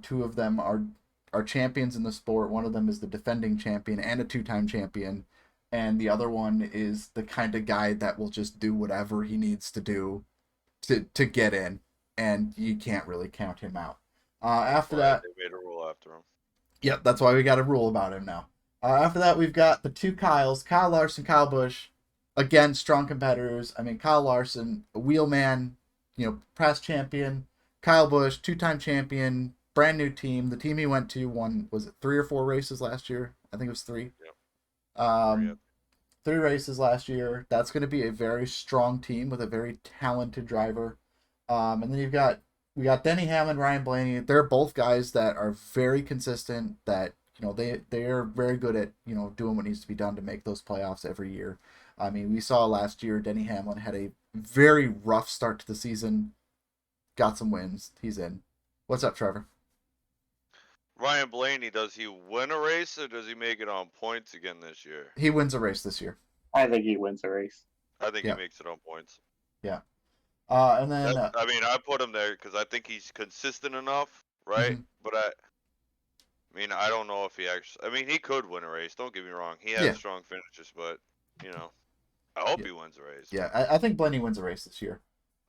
Two of them are champions in the sport. One of them is the defending champion and a two-time champion, and the other one is the kind of guy that will just do whatever he needs to do to get in, and you can't really count him out. After Right, that, they made a rule after him. yep, that's why we got a rule about him now. After that, we've got the two Kyles, Kyle Larson, Kyle Busch. Again, strong competitors. I mean, Kyle Larson, a wheelman, past champion, Kyle Busch, 2-time champion, brand new team. The team he went to won, was it 3 or 4 races last year? I think it was 3. Yep. Um, 3 races last year. That's going to be a very strong team with a very talented driver. And then we got Denny Hamlin, Ryan Blaney. They're both guys that are very consistent. That they are very good at doing what needs to be done to make those playoffs every year. I mean, we saw last year Denny Hamlin had a very rough start to the season. Got some wins. He's in. What's up, Trevor? Ryan Blaney, does he win a race or does he make it on points again this year? He wins a race this year. I think he wins the race. I think he makes it on points. Yeah. And then I mean, I put him there because I think he's consistent enough, right? Mhm. But I mean, I don't know if he actually. I mean, he could win a race. Don't get me wrong. He has strong finishes, but I hope he wins a race. Yeah, I think Blaney wins a race this year.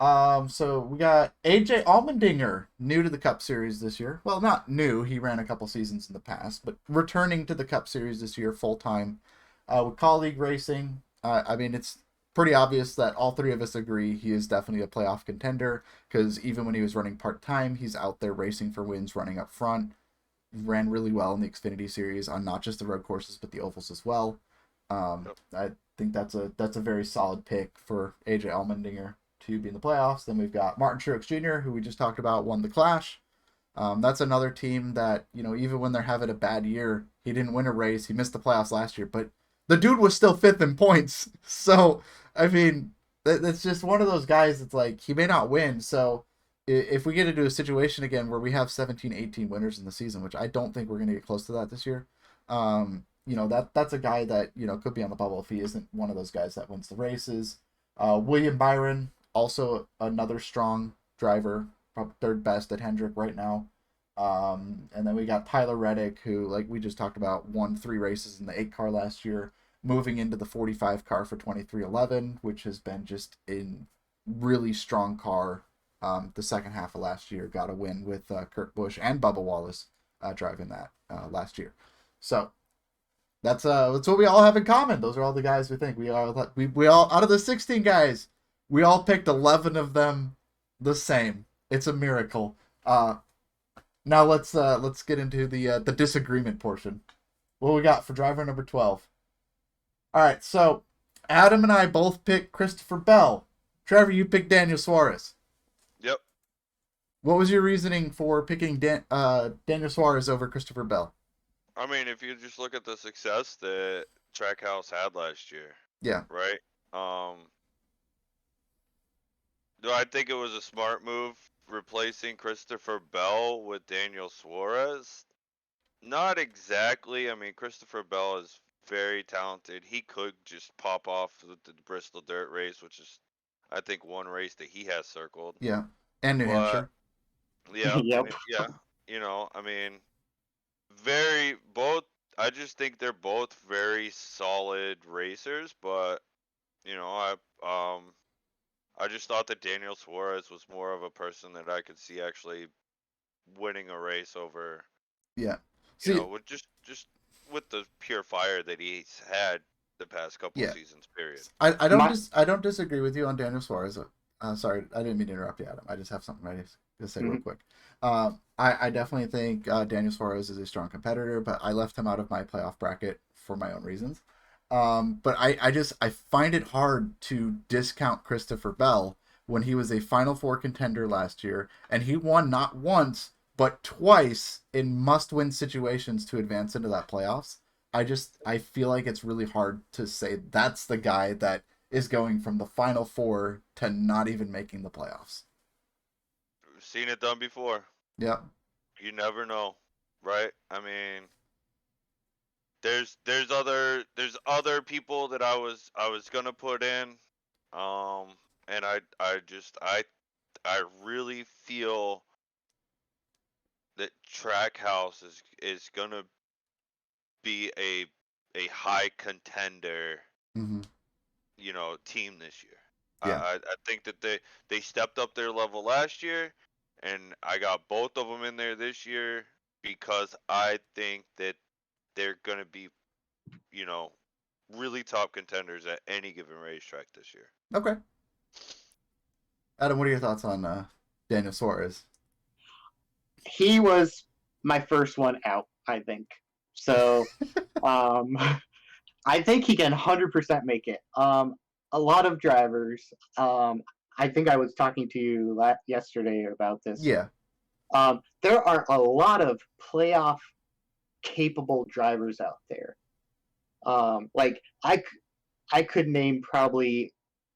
So we got AJ Allmendinger, new to the Cup Series this year. Well, not new. He ran a couple seasons in the past, but returning to the Cup Series this year full time with colleague racing. I mean, it's pretty obvious that all three of us agree he is definitely a playoff contender because even when he was running part time, he's out there racing for wins, running up front. Ran really well in the Xfinity Series on not just the road courses but the ovals as well. I think that's a very solid pick for AJ Allmendinger to be in the playoffs. Then we've got Martin Truex Jr., who we just talked about, won the Clash. That's another team that, even when they're having a bad year, he didn't win a race. He missed the playoffs last year, but the dude was still 5th in points. So, I mean, that's just one of those guys that's like, he may not win. So, if we get into a situation again where we have 17, 18 winners in the season, which I don't think we're going to get close to that this year, that's a guy that, could be on the bubble if he isn't one of those guys that wins the races. William Byron, also another strong driver, probably third best at Hendrick right now. And then we got Tyler Reddick, who, like we just talked about, won 3 races in the 8 car last year, moving into the 45 car for 2311, which has been just a really strong car. The second half of last year got a win with Kurt Busch and Bubba Wallace driving that last year. So that's what we all have in common. Those are all the guys we think. We all out of the 16 guys, we all picked 11 of them the same. It's a miracle. Now let's get into the disagreement portion. What we got for driver number 12? All right, so Adam and I both picked Christopher Bell. Trevor, you picked Daniel Suarez. Yep. What was your reasoning for picking Daniel Suarez over Christopher Bell? I mean, if you just look at the success that Trackhouse had last year. Yeah. Right? Do I think it was a smart move replacing Christopher Bell with Daniel Suarez? Not exactly. I mean, Christopher Bell is very talented. He could just pop off with the Bristol Dirt Race, which is, I think, one race that he has circled. Yeah. And New Hampshire. Yeah. Yep. Yeah. I mean, I just think they're both very solid racers, but I just thought that Daniel Suarez was more of a person that I could see actually winning a race over. Yeah. With just with the pure fire that he's had the past couple of seasons. Period. I don't disagree with you on Daniel Suarez. Sorry, I didn't mean to interrupt you, Adam. I just have something I to say real quick. I definitely think Daniel Suarez is a strong competitor, but I left him out of my playoff bracket for my own reasons. But I find it hard to discount Christopher Bell when he was a Final Four contender last year, and he won not once but twice in must-win situations to advance into that playoffs. I feel like it's really hard to say that's the guy that is going from the Final Four to not even making the playoffs. We've seen it done before. Yeah. You never know, right? I mean, there's other people that I was gonna put in, and I really feel that Trackhouse is gonna be a high contender, team this year. Yeah. I think that they stepped up their level last year, and I got both of them in there this year because I think that they're gonna be, really top contenders at any given racetrack this year. Okay. Adam, what are your thoughts on Daniel Suarez? He was my first one out, I think. So, um, I think he can 100% make it. A lot of drivers. I think I was talking to you yesterday about this. Yeah. There are a lot of playoff capable drivers out there. Like I could name probably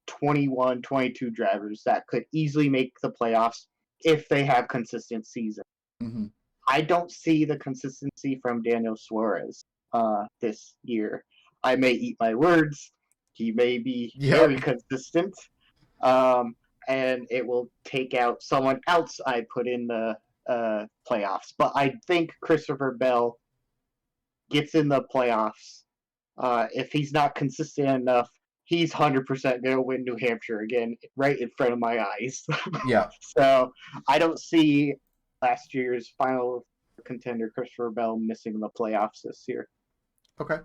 21, 22 drivers that could easily make the playoffs if they have consistent season. Hmm. I don't see the consistency from Daniel Suarez this year. I may eat my words. He may be Yeah. very consistent, um, and it will take out someone else I put in the playoffs. But I think Christopher Bell gets in the playoffs. If he's not consistent enough, he's 100% going to win New Hampshire again, right in front of my eyes. Yeah. So I don't see last year's final contender Christopher Bell missing the playoffs this year. Okay.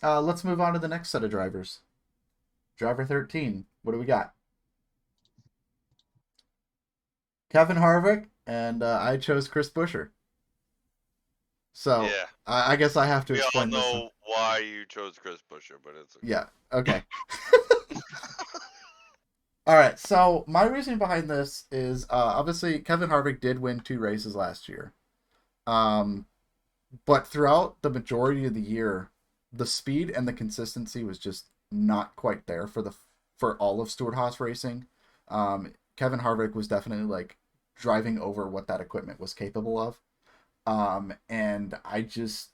Let's move on to the next set of drivers. Driver 13. What do we got? Kevin Harvick, and I chose Chris Buescher. So Yeah. I guess I have to We all explain this one. know why you chose Chris Buescher, but it's okay. Yeah. Okay. All right. So my reasoning behind this is obviously Kevin Harvick did win 2 races last year, um, but throughout the majority of the year, the speed and the consistency was just not quite there for all of Stewart-Haas racing. Kevin Harvick was definitely like driving over what that equipment was capable of. And I just,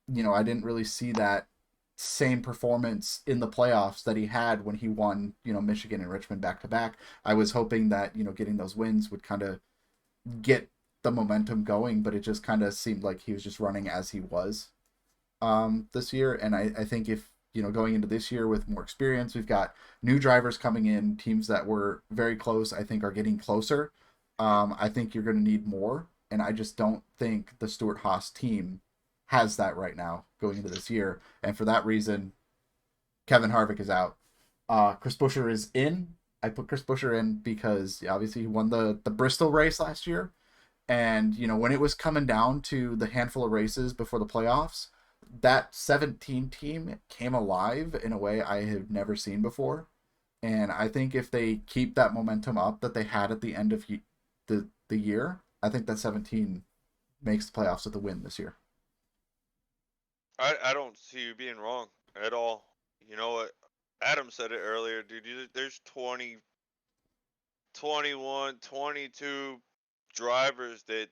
I didn't really see that same performance in the playoffs that he had when he won, Michigan and Richmond back to back. I was hoping that, getting those wins would kind of get the momentum going, but it just kind of seemed like he was just running as he was this year. And I think if, going into this year with more experience, we've got new drivers coming in, teams that were very close, I think are getting closer. I think you're going to need more. And I just don't think the Stewart-Haas team has that right now going into this year. And for that reason, Kevin Harvick is out. Chris Buescher is in. I put Chris Buescher in because obviously he won the Bristol race last year. And, when it was coming down to the handful of races before the playoffs, that 17 team came alive in a way I have never seen before. And I think if they keep that momentum up that they had at the end of the year, I think that 17 makes the playoffs with a win this year. I don't see you being wrong at all. You know what? Adam said it earlier, dude. There's 20, 21, 22 drivers that,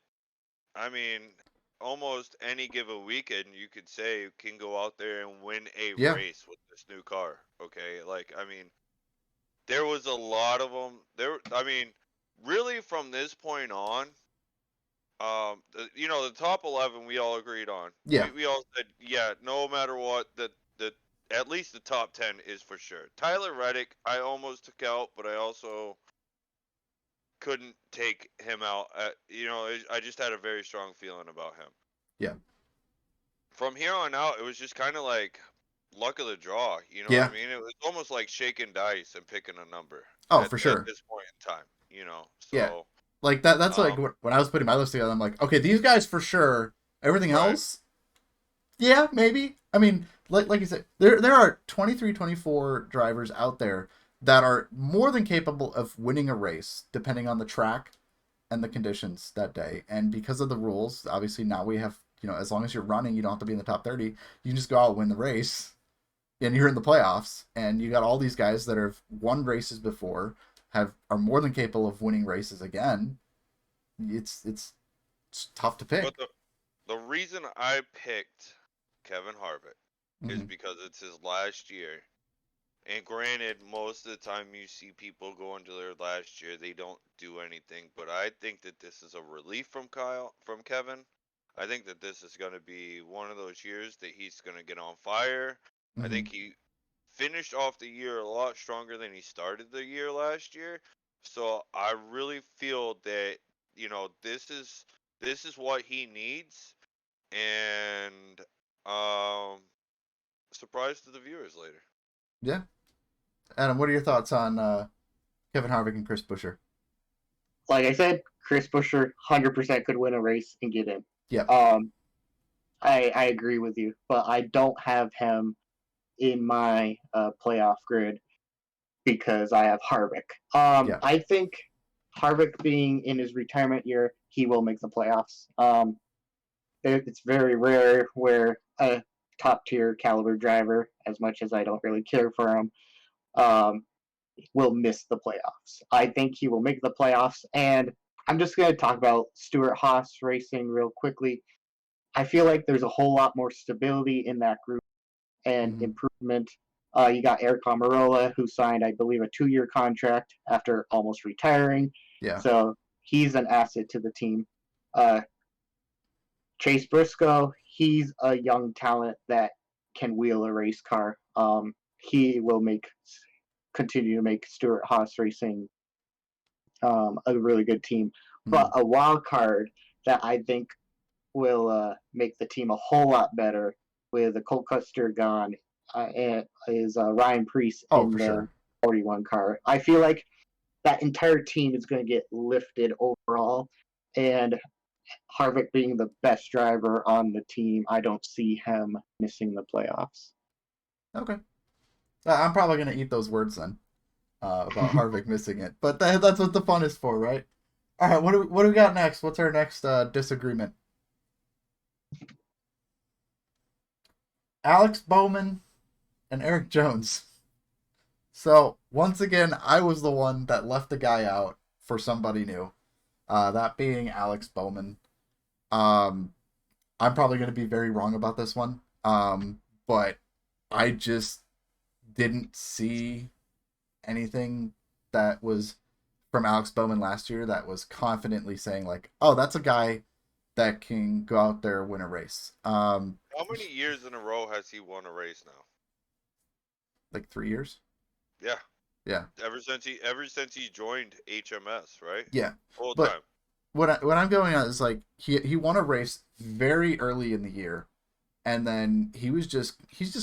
I mean, almost any given weekend you could say can go out there and win a Yeah. race with this new car. Okay, like I mean, there was a lot of them. I mean, really from this point on, the top 11 we all agreed on. Yeah. We all said, yeah, no matter what, that at least the top 10 is for sure. Tyler Reddick, I almost took out, but I also couldn't take him out. I just had a very strong feeling about him. Yeah. From here on out, it was just kind of like luck of the draw. You know Yeah. what I mean? It was almost like shaking dice and picking a number. Oh, for sure. At this point in time, So, yeah. Like that's like when I was putting my list together, I'm like, okay, these guys for sure. Everything Right. else, yeah, maybe. I mean, like you said, there are 23, 24 drivers out there that are more than capable of winning a race, depending on the track and the conditions that day. And because of the rules, obviously now we have, as long as you're running, you don't have to be in the top 30. You can just go out and win the race, and you're in the playoffs. And you got all these guys that have won races before, are more than capable of winning races again. It's tough to pick. But the reason I picked Kevin Harvick is because it's his last year. And granted, most of the time you see people go into their last year, they don't do anything. But I think that this is a relief from Kevin. I think that this is going to be one of those years that he's going to get on fire. I think he finished off the year a lot stronger than he started the year last year. So I really feel that, this is what he needs. And surprise to the viewers later. Yeah. Adam, what are your thoughts on Kevin Harvick and Chris Buescher. Like I said, Chris Buescher 100% could win a race and get in. Yep. I agree with you, but I don't have him in my playoff grid because I have Harvick. Yeah. I think Harvick being in his retirement year, he will make the playoffs. It's very rare where a top tier caliber driver, as much as I don't really care for him, will miss the playoffs. I think he will make the playoffs, and I'm just going to talk about Stewart-Haas racing real quickly. I feel like there's a whole lot more stability in that group and improvement. You got Eric Almirola, who signed, I believe, a 2-year contract after almost retiring. Yeah. So he's an asset to the team. Chase Briscoe, he's a young talent that can wheel a race car. He will continue to make Stewart-Haas Racing a really good team. But a wild card that I think will make the team a whole lot better with the Cole Custer gone is Ryan Preece in the sure. 41 car. I feel like that entire team is going to get lifted overall, and Harvick being the best driver on the team, I don't see him missing the playoffs. Okay. I'm probably going to eat those words then about Harvick missing it. But that's what the fun is for, right? All right, what do we got next? What's our next disagreement? Alex Bowman and Eric Jones. So, once again, I was the one that left the guy out for somebody new. That being Alex Bowman. I'm probably going to be very wrong about this one. But I just didn't see anything that was from Alex Bowman last year that was confidently saying like, oh, that's a guy that can go out there and win a race. How many years in a row has he won a race now? Like 3 years? Yeah. Yeah. Ever since he joined HMS, right? Yeah. Full But time. What I'm going on is like he won a race very early in the year, and then he's just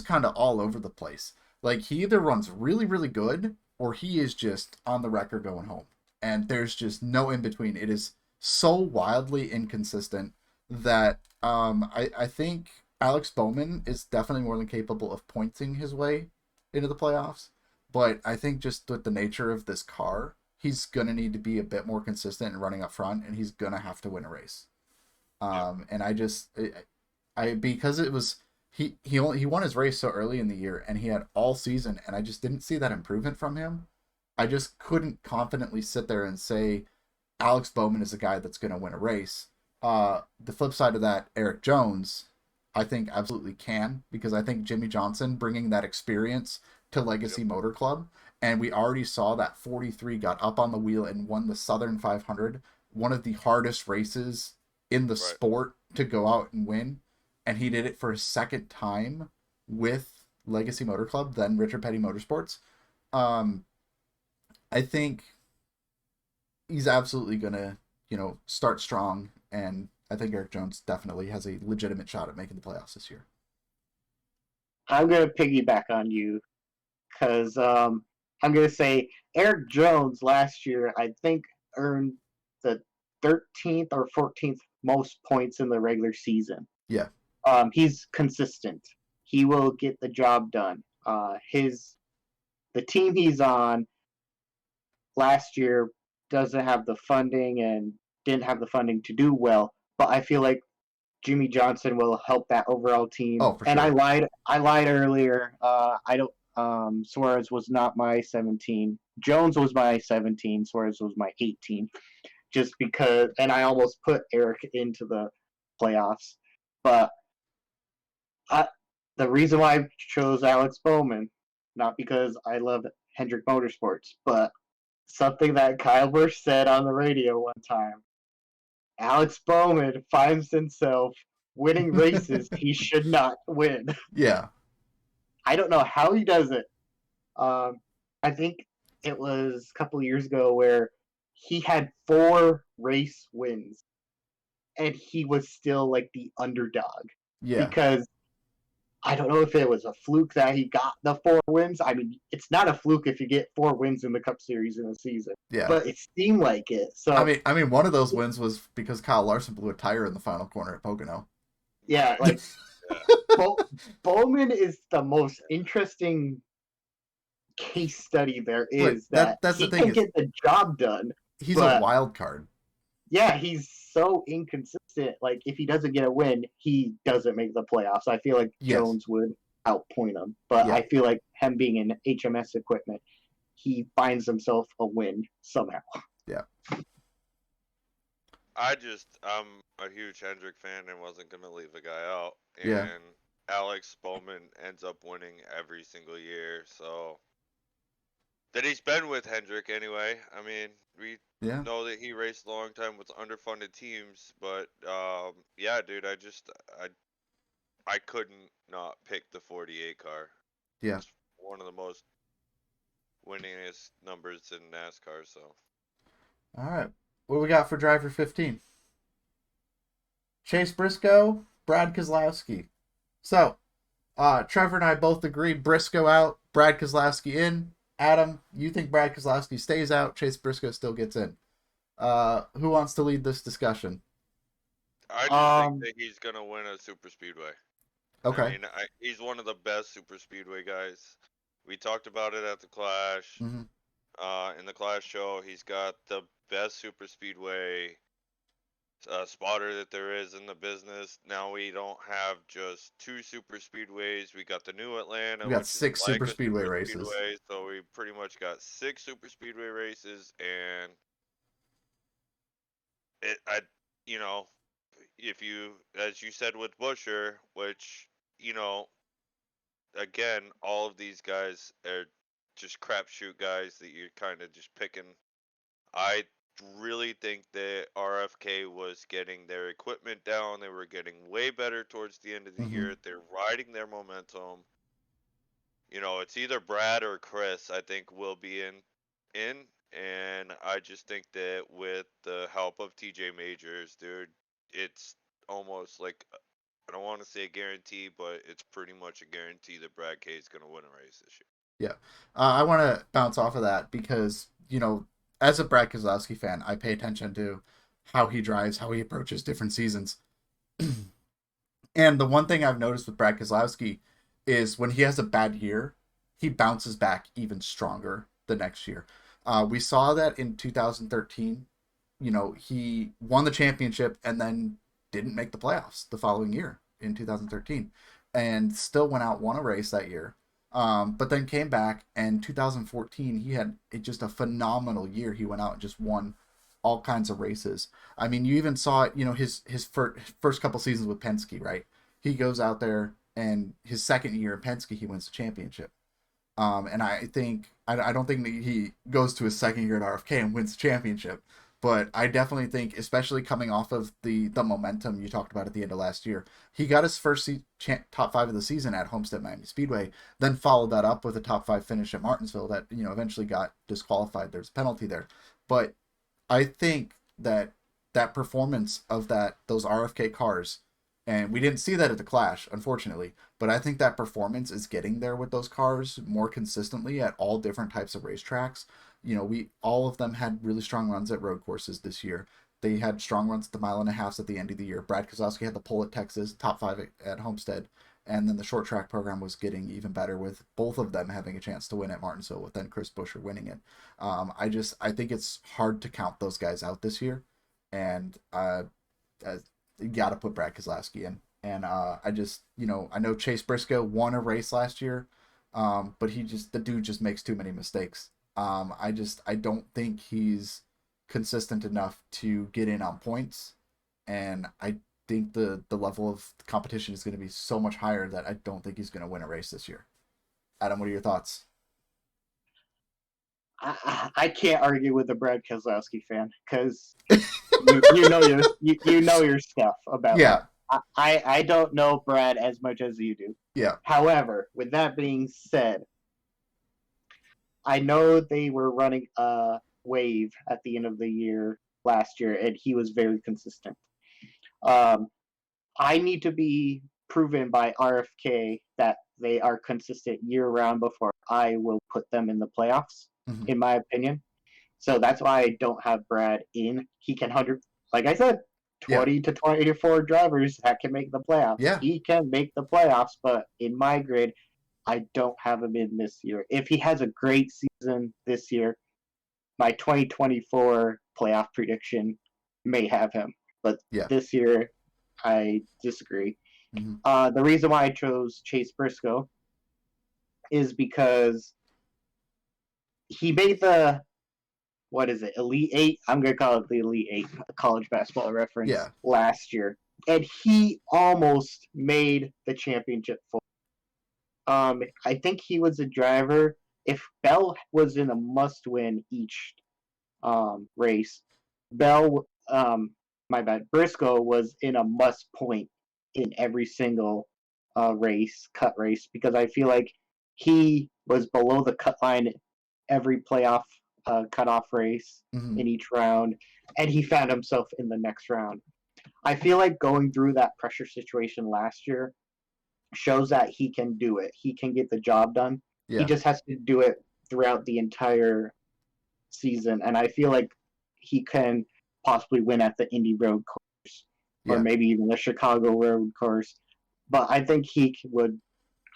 kind of all over the place. Like he either runs really really good or he is just on the record going home, and there's just no in between. It is so wildly inconsistent that I think Alex Bowman is definitely more than capable of pointing his way into the playoffs, but I think just with the nature of this car, he's gonna need to be a bit more consistent in running up front, and he's gonna have to win a race. And I because it was he won his race so early in the year, and he had all season, and I just didn't see that improvement from him. I just couldn't confidently sit there and say Alex Bowman is a guy that's gonna win a race. The flip side of that, Eric Jones, I think absolutely can, because I think Jimmy Johnson bringing that experience to Legacy Motor Club, and we already saw that 43 got up on the wheel and won the Southern 500, one of the hardest races in the sport to go out and win, and he did it for his second time with Legacy Motor Club, then Richard Petty Motorsports. I think he's absolutely gonna, start strong, and I think Eric Jones definitely has a legitimate shot at making the playoffs this year. I'm going to piggyback on you because I'm going to say Eric Jones last year, I think, earned the 13th or 14th most points in the regular season. Yeah. He's consistent. He will get the job done. The team he's on last year doesn't have the funding and didn't have the funding to do well, but I feel like Jimmy Johnson will help that overall team. Oh, for and sure. I lied earlier. I don't. Suarez was not my 17. Jones was my 17. Suarez was my 18. Just because, and I almost put Eric into the playoffs, but the reason why I chose Alex Bowman, not because I love Hendrick Motorsports, but something that Kyle Busch said on the radio one time. Alex Bowman finds himself winning races he should not win. Yeah. I don't know how he does it. I think it was a couple of years ago where he had 4 race wins, and he was still like the underdog. Yeah. Because I don't know if it was a fluke that he got the 4 wins. I mean, it's not a fluke if you get 4 wins in the Cup Series in a season, Yeah. but it seemed like it. So I mean, one of those wins was because Kyle Larson blew a tire in the final corner at Pocono. yeah, Right. like Yeah. Bowman is the most interesting case study there But is that that's the he thing can is get the job done, he's a but wild card. yeah, he's so inconsistent. Like if he doesn't get a win, he doesn't make the playoffs. I feel like Yes. Jones would outpoint him, but Yeah. I feel like him being in HMS equipment, he finds himself a win somehow. Yeah. I'm a huge Hendrick fan and wasn't gonna leave the guy out. And Yeah. Alex Bowman ends up winning every single year, so that he's been with Hendrick anyway. I mean, we Yeah. know that he raced a long time with underfunded teams, but yeah, dude, I couldn't not pick the 48 car. Yeah. It's one of the most winningest numbers in NASCAR, so. All right. What do we got for driver 15? Chase Briscoe, Brad Keselowski. So, Trevor and I both agree Briscoe out, Brad Keselowski in. Adam, you think Brad Keselowski stays out, Chase Briscoe still gets in. Who wants to lead this discussion? I just think that he's gonna win a super speedway. Okay. I mean, he's one of the best super speedway guys. We talked about it at the Clash. Mm-hmm. In the Clash show, he's got the best super speedway spotter that there is in the business. Now we don't have just 2 super speedways. We got the new Atlanta, We got which 6 is like super a speedway super races. speedway. So we pretty much got 6 super speedway races, and you know, if you, as you said with Busher, which, again, all of these guys are just crapshoot guys that you're kind of just picking. I really think that RFK was getting their equipment down. They were getting way better towards the end of the year. They're riding their momentum. It's either Brad or Chris, I think, will be in. And I just think that with the help of TJ Majors, dude, it's almost like, I don't want to say a guarantee, but it's pretty much a guarantee that Brad K is going to win a race this year. Yeah. I want to bounce off of that because, as a Brad Keselowski fan, I pay attention to how he drives, how he approaches different seasons. And the one thing I've noticed with Brad Keselowski is when he has a bad year, he bounces back even stronger the next year. We saw that in 2013. He won the championship and then didn't make the playoffs the following year in 2013 and still went out, won a race that year. But then came back, and 2014 he had just a phenomenal year. He went out and just won all kinds of races. I mean, you even saw it. His first couple seasons with Penske, right? He goes out there, and his second year in Penske, he wins the championship. And I think I don't think that he goes to his second year at RFK and wins the championship. But I definitely think, especially coming off of the momentum you talked about at the end of last year, he got his first top 5 of the season at Homestead Miami Speedway, then followed that up with a top 5 finish at Martinsville that eventually got disqualified. There's a penalty there, but I think that performance of those RFK cars, and we didn't see that at the Clash, unfortunately, but I think that performance is getting there with those cars more consistently at all different types of racetracks. All of them had really strong runs at road courses this year. They had strong runs at the 1.5 miles at the end of the year. Brad Keselowski had the pole at Texas, top 5 at Homestead, and then the short track program was getting even better with both of them having a chance to win at Martinsville, with then Chris Buescher winning it. I think it's hard to count those guys out this year, and you got to put Brad Keselowski in. And I know Chase Briscoe won a race last year, but the dude just makes too many mistakes. I don't think he's consistent enough to get in on points, and I think the level of competition is going to be so much higher that I don't think he's going to win a race this year. Adam, what are your thoughts? I can't argue with the Brad Keselowski fan because you know your stuff about Yeah. him. I don't know Brad as much as you do. Yeah. However, with that being said, I know they were running a wave at the end of the year last year, and he was very consistent. I need to be proven by RFK that they are consistent year round before I will put them in the playoffs, in my opinion. So that's why I don't have Brad in. He can like I said, 20 to 24 drivers that can make the playoffs. Yeah. He can make the playoffs, but in my grid, I don't have him in this year. If he has a great season this year, my 2024 playoff prediction may have him. But this year, I disagree. The reason why I chose Chase Briscoe is because he made the Elite Eight? I'm gonna call it the Elite Eight, a college basketball reference. Last year, and he almost made the championship. I think he was a driver. If Bell was in a must-win each race, Briscoe was in a must-point in every single cut race, because I feel like he was below the cut line every playoff cutoff race in each round, and he found himself in the next round. I feel like going through that pressure situation last year shows that he can do it. He can get the job done. He just has to do it throughout the entire season, and I feel like he can possibly win at the Indy Road Course or maybe even the Chicago Road Course. But I think he would.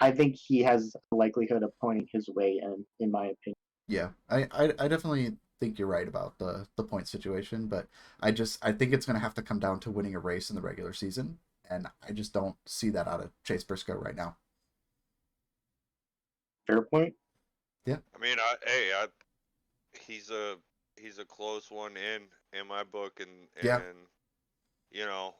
I think he has a likelihood of pointing his way in my opinion. Yeah, I definitely think you're right about the point situation, but I think it's going to have to come down to winning a race in the regular season, and I just don't see that out of Chase Briscoe right now. Fair point. Yeah. I mean, he's a close one in my book, and you know,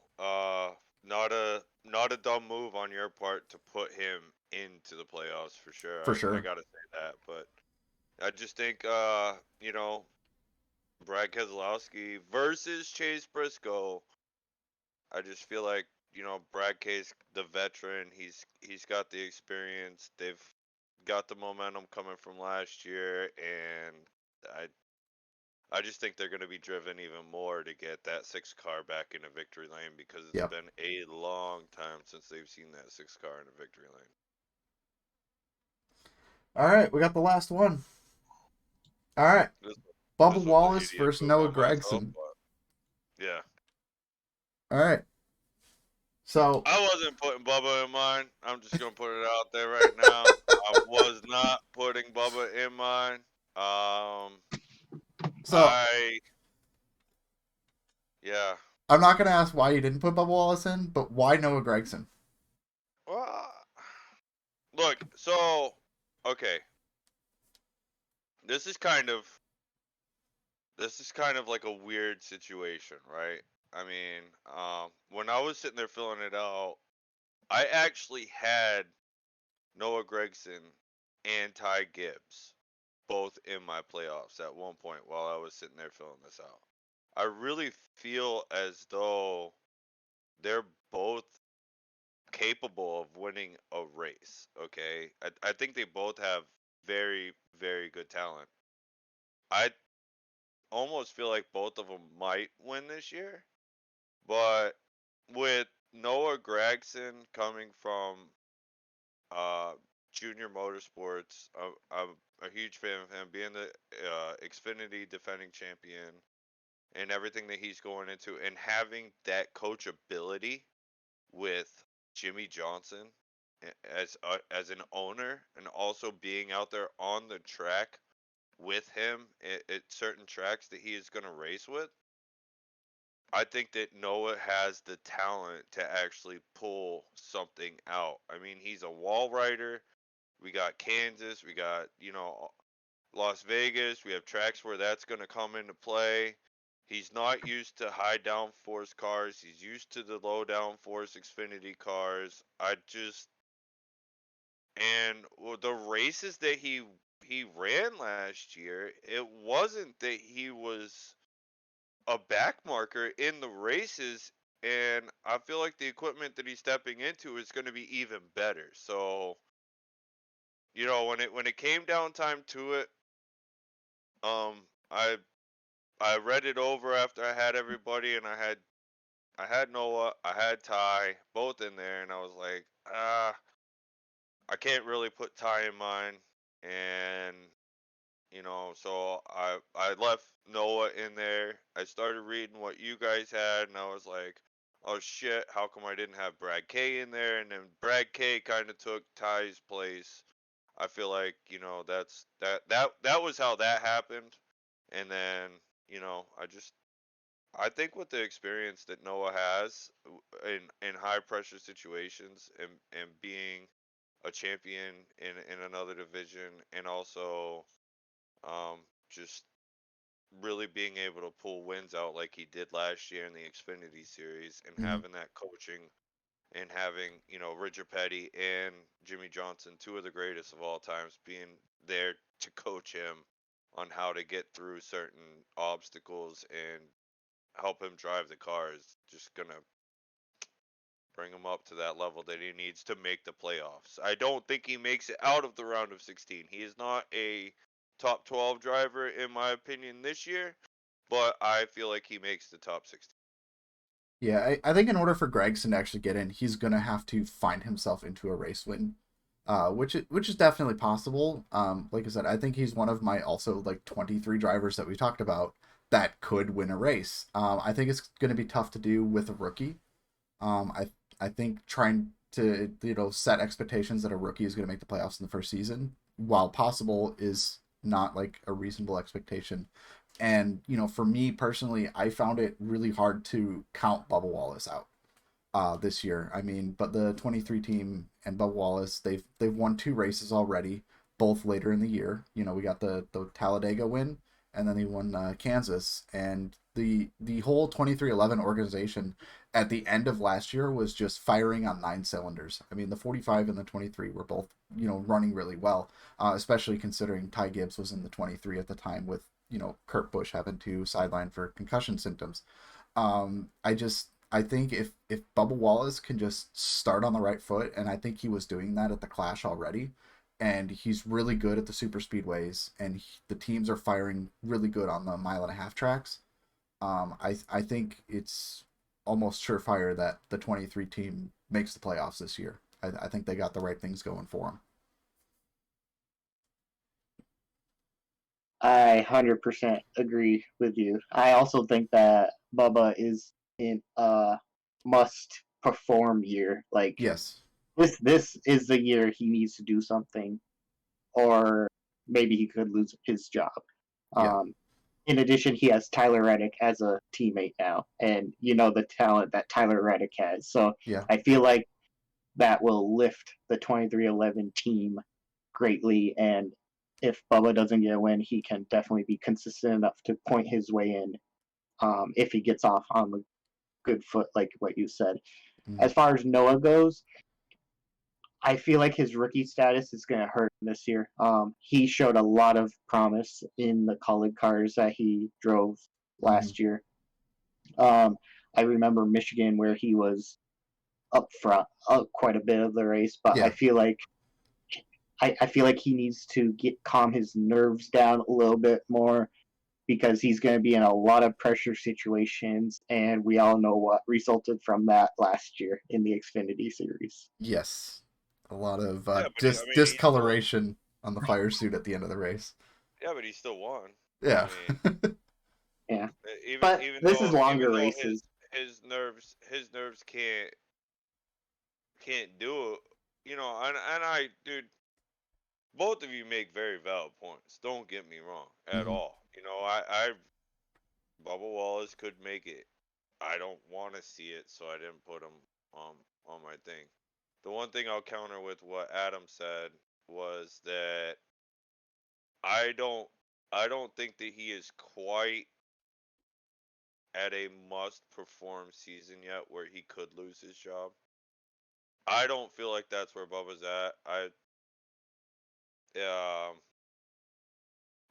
not a dumb move on your part to put him into the playoffs for sure. For sure. I gotta say that, but I just think you know, Brad Keselowski versus Chase Briscoe. I just feel like, you know, Brad K's the veteran. He's got the experience. They've got the momentum coming from last year, and I just think they're going to be driven even more to get that 6 car back in a victory lane, because it's been a long time since they've seen that 6 car in a victory lane. All right, we got the last one. All right. Bubba Wallace versus Noah Gragson. Yeah. All right. So I wasn't putting Bubba in mine. I'm just gonna put it out there right now. I was not putting Bubba in mine. I'm not gonna ask why you didn't put Bubba Wallace in, but why Noah Gragson? Well, look, so okay. This is kind of like a weird situation, right? I mean, when I was sitting there filling it out, I actually had Noah Gragson and Ty Gibbs both in my playoffs at one point while I was sitting there filling this out. I really feel as though they're both capable of winning a race, okay? I think they both have very, very good talent. I almost feel like both of them might win this year, but with Noah Gragson coming from Junior Motorsports, I'm a huge fan of him, being the Xfinity defending champion and everything that he's going into, and having that coachability with Jimmy Johnson as an owner, and also being out there on the track with him at certain tracks that he is going to race with. I think that Noah has the talent to actually pull something out. I mean, he's a wall rider. We got Kansas, we got, you know, Las Vegas. We have tracks where that's going to come into play. He's not used to high downforce cars. He's used to the low downforce Xfinity cars. And the races that he ran last year, it wasn't that he was a backmarker in the races, and I feel like the equipment that he's stepping into is going to be even better. So, you know, when it came down time to it, I read it over after I had everybody, and I had I had Noah, I had Ty, both in there, and I was like, I can't really put Ty in mine, and so I left Noah in there. I started reading what you guys had, and I was like, oh shit, how come I didn't have Brad K in there? And then Brad K kind of took Ty's place. I feel like that was how that happened, and then I think with the experience that Noah has in high pressure situations and being a champion in another division, and also just really being able to pull wins out like he did last year in the Xfinity series, and Mhm. having that coaching, and having Richard Petty and Jimmy Johnson, two of the greatest of all times, being there to coach him on how to get through certain obstacles and help him drive the car is just gonna bring him up to that level that he needs to make the playoffs. I don't think he makes it out of the round of 16. He is not a top 12 driver in my opinion this year, but I feel like he makes the top 16. Yeah, I think in order for Gregson to actually get in, he's gonna have to find himself into a race win, which is definitely possible. Like I said, I think he's one of my also like 23 drivers that we talked about that could win a race. I think it's gonna be tough to do with a rookie. I think trying to set expectations that a rookie is gonna make the playoffs in the first season, while possible, is not like a reasonable expectation. And for me personally, I found it really hard to count Bubba Wallace out this year. I mean, but the 23 team and Bubba Wallace, they've won two races already, both later in the year. We got the Talladega win, and then they won Kansas, and the whole 23XI organization at the end of last year was just firing on nine cylinders. I mean, the 45 and the 23 were both running really well, especially considering Ty Gibbs was in the 23 at the time with Kurt Busch having to sideline for concussion symptoms. I think if Bubba Wallace can just start on the right foot, and I think he was doing that at the Clash already, and he's really good at the super speedways, and the teams are firing really good on the mile-and-a-half tracks. I think it's almost surefire that the 23 team makes the playoffs this year. I think they got the right things going for them. I 100% agree with you. I also think that Bubba is in a must perform year. Like Yes. this is the year he needs to do something, or maybe he could lose his job. Yeah. Um, in addition, he has Tyler Reddick as a teammate now, and the talent that Tyler Reddick has. So Yeah. I feel like that will lift the 23XI team greatly. And if Bubba doesn't get a win, he can definitely be consistent enough to point his way in if he gets off on the good foot, like what you said. Mm. As far as Noah goes, I feel like his rookie status is going to hurt him this year. He showed a lot of promise in the colored cars that he drove Mm-hmm. last year. Um, I remember Michigan where he was up front quite a bit of the race, but Yeah. I feel like he needs to calm his nerves down a little bit more because he's going to be in a lot of pressure situations, and we all know what resulted from that last year in the Xfinity series. Yes. A lot of Yeah, but I mean, he still. discoloration on the fire suit at the end of the race. Yeah, but he still won. I Yeah. mean, Yeah, even but even this is though longer even though races. his nerves can't do it. And I, dude, both of you make very valid points. Don't get me wrong at Hmm. all. I Bubba Wallace could make it. I don't want to see it, so I didn't put him um on my thing. The one thing I'll counter with what Adam said was that I don't I don't think that he is quite at a must perform season yet where he could lose his job. I don't feel like that's where Bubba's at. Um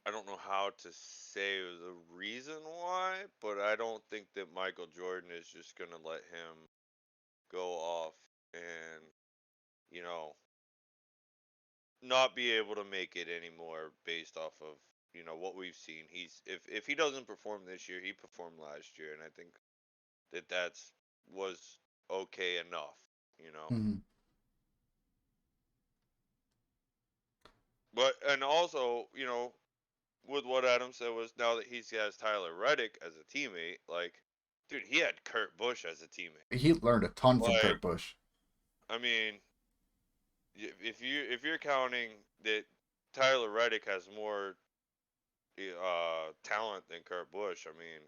I don't know how to say the reason why, but I don't think that Michael Jordan is just going to let him go off and, you know, not be able to make it anymore based off of, what we've seen. If he doesn't perform this year, he performed last year, and I think that's was okay enough, you know. Mm-hmm. But and also, you know, with what Adam said was now that he has Tyler Reddick as a teammate, like, dude, he had Kurt Busch as a teammate. He learned a ton from Like, Kurt Busch. I mean, if you're counting that Tyler Reddick has more talent than Kurt Busch, I mean,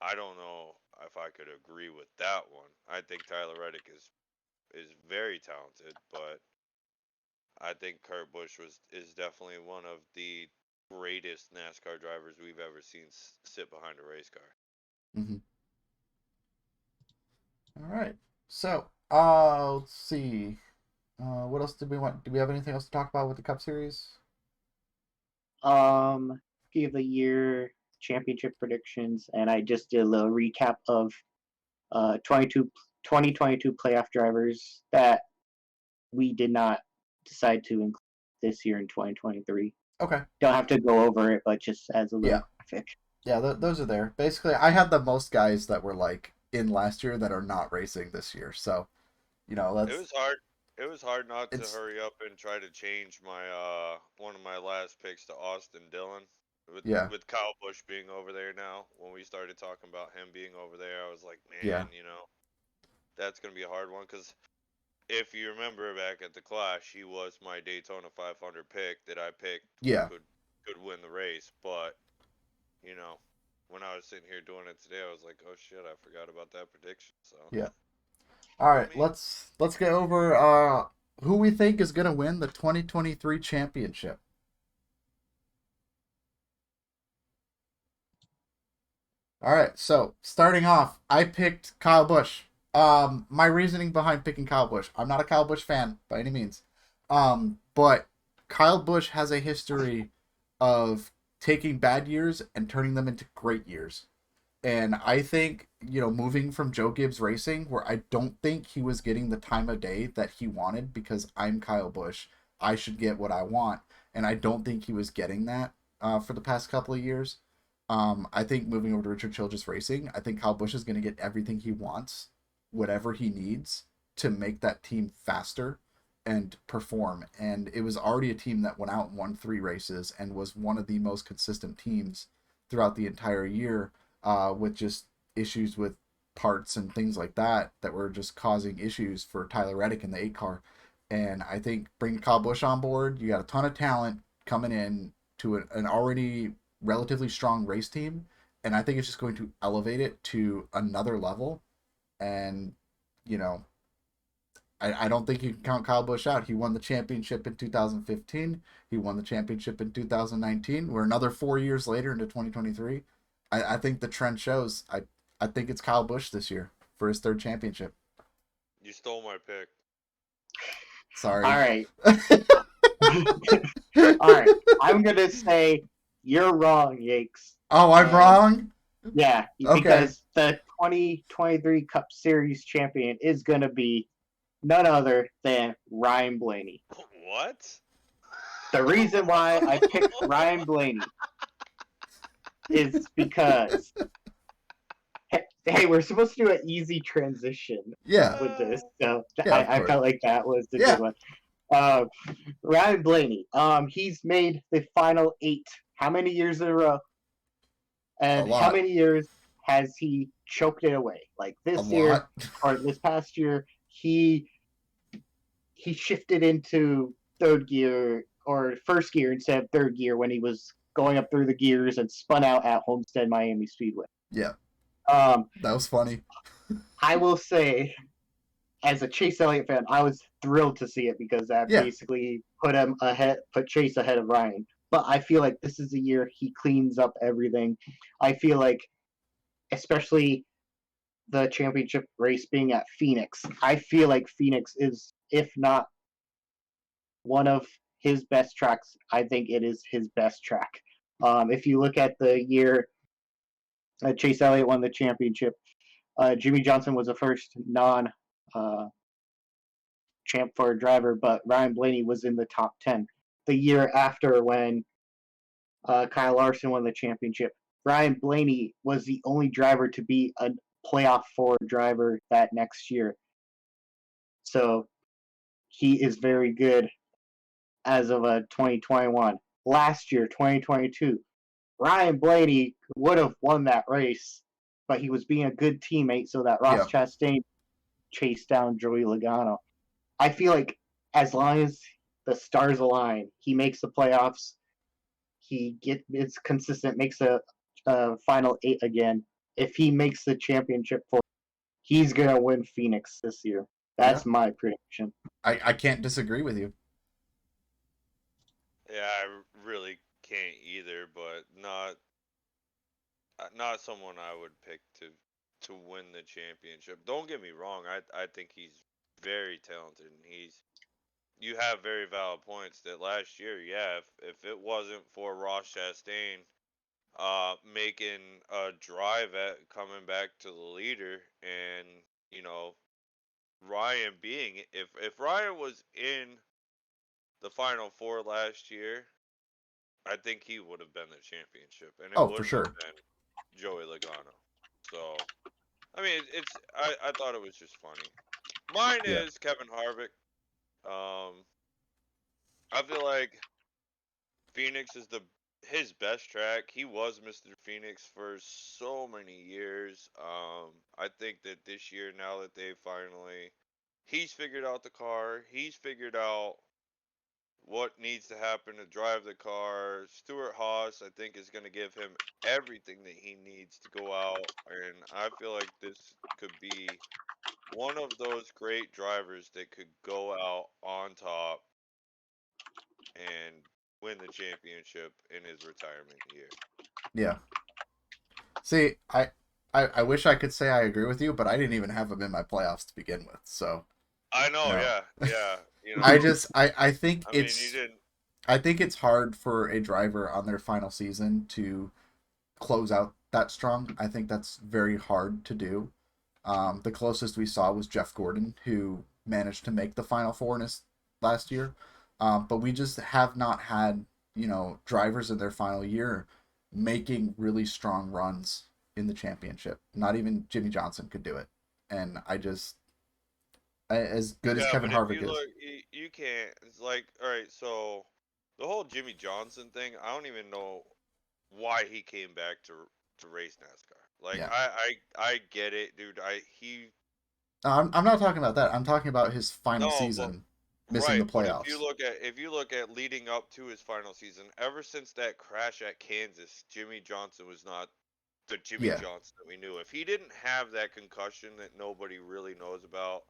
I don't know if I could agree with that one. I think Tyler Reddick is very talented, but I think Kurt Busch is definitely one of the greatest NASCAR drivers we've ever seen sit behind a race car. Mm-hmm. All right. So, let's see. What else did we want? Do we have anything else to talk about with the Cup Series? Give the year championship predictions, and I just did a little recap of 2022 playoff drivers that we did not decide to include this year in 2023. Okay. Don't have to go over it, but just as a little graphic. Yeah, those are there. Basically, I had the most guys that were like in last year that are not racing this year. So, you know, It was hard. It was hard not to hurry up and try to change my one of my last picks to Austin Dillon. With Kyle Busch being over there now, when we started talking about him being over there, I was like, man, you know, that's gonna be a hard one because if you remember back at the Clash, he was my Daytona 500 pick that I picked could win the race. But you know, when I was sitting here doing it today, I was like, oh shit, I forgot about that prediction. So yeah. All right, I mean, let's go over who we think is gonna win the 2023 championship. All right, so starting off, I picked Kyle Busch. My reasoning behind picking Kyle Busch, I'm not a Kyle Busch fan by any means, but Kyle Busch has a history of taking bad years and turning them into great years. And I think, you know, moving from Joe Gibbs Racing, where I don't think he was getting the time of day that he wanted because I'm Kyle Busch, I should get what I want. And I don't think he was getting that for the past couple of years. I think moving over to Richard Childress Racing, I think Kyle Busch is going to get everything he wants, whatever he needs to make that team faster and perform. And it was already a team that went out and won 3 races and was one of the most consistent teams throughout the entire year, with just issues with parts and things like that were just causing issues for Tyler Reddick in the 8 car. And I think bringing Kyle Busch on board, you got a ton of talent coming in to an already relatively strong race team, and I think it's just going to elevate it to another level. And you know, I don't think you can count Kyle Busch out. He won the championship in 2015. He won the championship in 2019. We're another 4 years later into 2023. I think the trend shows. I think it's Kyle Busch this year for his 3rd championship. you stole my pick. Sorry. All right. All right. I'm gonna say you're wrong, Yakes. Oh, I'm wrong? Yeah, Okay. because the 2023 Cup Series champion is gonna be none other than Ryan Blaney. What? The reason why I picked Ryan Blaney is because hey, we're supposed to do an easy transition with this, so I felt like that was the good one. Ryan Blaney, he's made the final 8. How many years in a row? And how many years has he choked it away? Like this year or this past year, he shifted into 3rd gear or 1st gear instead of 3rd gear when he was going up through the gears and spun out at Homestead Miami Speedway. Yeah. That was funny. I will say, as a Chase Elliott fan, I was thrilled to see it because that basically put Chase ahead of Ryan. But I feel like this is a year he cleans up everything. I feel like, especially the championship race being at Phoenix, I feel like Phoenix is, if not one of his best tracks, I think it is his best track. If you look at the year Chase Elliott won the championship, Jimmy Johnson was the first non champ for a driver, but Ryan Blaney was in the top 10. The year after, when Kyle Larson won the championship, Ryan Blaney was the only driver to be a playoff forward driver that next year. So he is very good as of 2021. Last year, 2022, Ryan Blaney would have won that race, but he was being a good teammate so that Ross Chastain chased down Joey Logano. I feel like as long as the stars align, he makes the playoffs, it's consistent, makes a final 8 again. If he makes the championship he's going to win Phoenix this year. That's my prediction. I can't disagree with you. Yeah, I really can't either, but not someone I would pick to win the championship. Don't get me wrong, I think he's very talented, and you have very valid points that last year, yeah, if it wasn't for Ross Chastain making a drive at coming back to the leader, and Ryan being, if Ryan was in the final four last year, I think he would have been the championship, and it for wouldn't sure. have been Joey Logano. So, I mean, I thought it was just funny. Mine is Kevin Harvick. I feel like Phoenix is his best track. He was Mr. Phoenix for so many years. I think that this year, now that he's figured out the car, he's figured out what needs to happen to drive the car. Stuart Haas, I think, is going to give him everything that he needs to go out, and I feel like this could be one of those great drivers that could go out on top and win the championship in his retirement year. Yeah. See, I wish I could say I agree with you, but I didn't even have him in my playoffs to begin with. So I know, yeah. I think I mean, you didn't. I think it's hard for a driver on their final season to close out that strong. I think that's very hard to do. The closest we saw was Jeff Gordon, who managed to make the Final Four in his last year. But we just have not had, drivers in their final year making really strong runs in the championship. Not even Jimmy Johnson could do it. And as good as Kevin Harvick is. Look, you can't. It's like, all right, so the whole Jimmy Johnson thing, I don't even know why he came back to race NASCAR. Like, I get it, dude. I'm not talking about that. I'm talking about his final season missing the But playoffs. if you look at leading up to his final season, ever since that crash at Kansas, Jimmy Johnson was not the Jimmy Johnson that we knew. If he didn't have that concussion that nobody really knows about,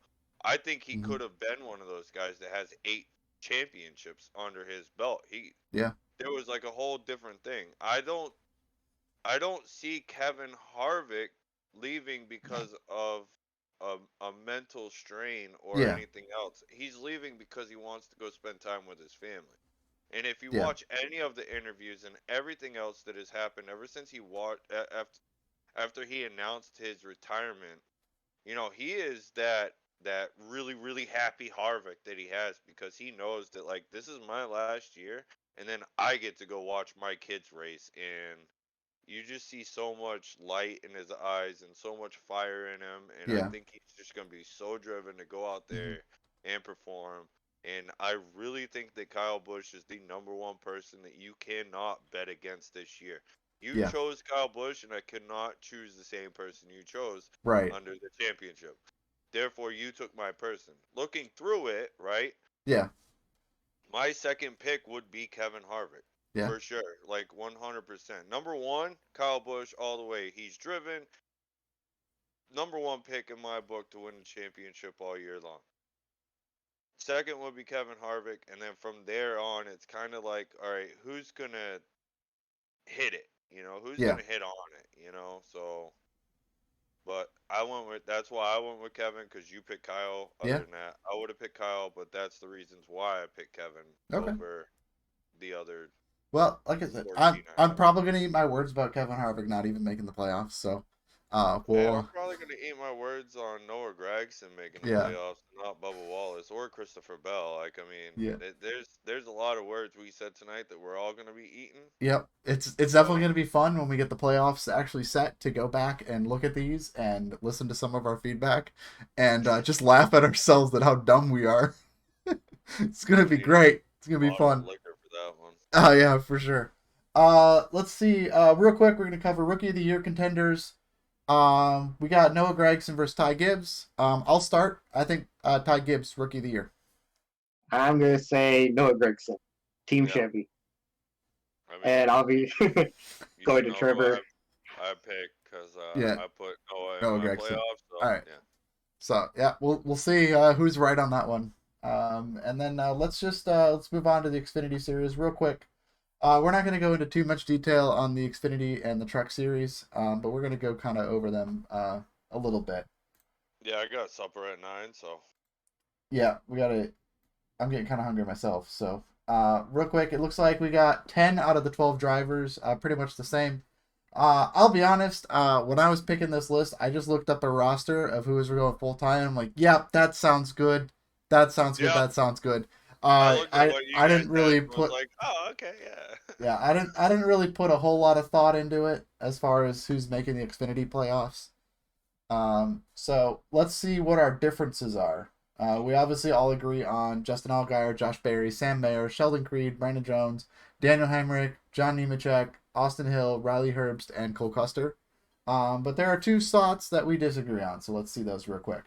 I think he could have been one of those guys that has 8 championships under his belt. There was like a whole different thing. I don't see Kevin Harvick leaving because of a mental strain or anything else. He's leaving because he wants to go spend time with his family. And if you watch any of the interviews and everything else that has happened ever since after he announced his retirement, he is that really really happy Harvick that he has, because he knows that, like, this is my last year, and then I get to go watch my kids race, and you just see so much light in his eyes and so much fire in him, and I think he's just going to be so driven to go out there and perform. And I really think that Kyle Busch is the #1 person that you cannot bet against this year. You chose Kyle Busch, and I could not choose the same person you chose under the championship. Therefore, you took my person. Looking through it, right? Yeah. My second pick would be Kevin Harvick. Yeah. For sure. Like 100%. #1, Kyle Busch all the way. He's driven. #1 pick in my book to win the championship all year long. Second would be Kevin Harvick. And then from there on, it's kind of like, all right, who's going to hit it? Who's going to hit on it? So, but that's why I went with Kevin, because you picked Kyle. Other than that, I would have picked Kyle, but that's the reasons why I picked Kevin over the other. Well, like I said, I'm probably going to eat my words about Kevin Harvick not even making the playoffs. So Man, I'm Well, probably gonna eat my words on Noah Gragson making the yeah, playoffs, not Bubba Wallace or Christopher Bell. Like, I mean, yeah. there's a lot of words we said tonight that we're all gonna be eating. Yep, it's definitely So going to be fun when we get the playoffs actually set to go back and look at these and listen to some of our feedback and just laugh at ourselves at how dumb we are. It's going to be need great. It's going a to be bottle of fun. liquor for that one. Oh yeah, for sure. Let's see. Real quick, we're going to cover Rookie of the Year contenders. We got Noah Gragson versus Ty Gibbs. I'll start. I think Ty Gibbs Rookie of the Year. I'm gonna say Noah Gregson, Team Yep. Chevy, I and mean, I'll be you going should to know who Trevor. I picked because Yeah, I put Noah in Noah my Gragson. playoffs. So All right. yeah. So yeah, we'll see who's right on that one. And then let's move on to the Xfinity series real quick. We're not going to go into too much detail on the Xfinity and the Truck Series, but we're going to go kind of over them a little bit. Yeah, I got supper at 9, so Yeah, we got to. I'm getting kind of hungry myself. So real quick, it looks like we got 10 out of the 12 drivers, pretty much the same. I'll be honest. When I was picking this list, I just looked up a roster of who was going full time. I'm like, yep, that sounds good. That sounds good. yeah. That sounds good. I looked at what you I guys didn't had really and was put like, oh, okay, yeah. yeah I didn't really put a whole lot of thought into it as far as who's making the Xfinity playoffs. So let's see what our differences are. We obviously all agree on Justin Allgaier, Josh Berry, Sam Mayer, Sheldon Creed, Brandon Jones, Daniel Hemrick, John Nemechek, Austin Hill, Riley Herbst, and Cole Custer. But there are two spots that we disagree on, so let's see those real quick.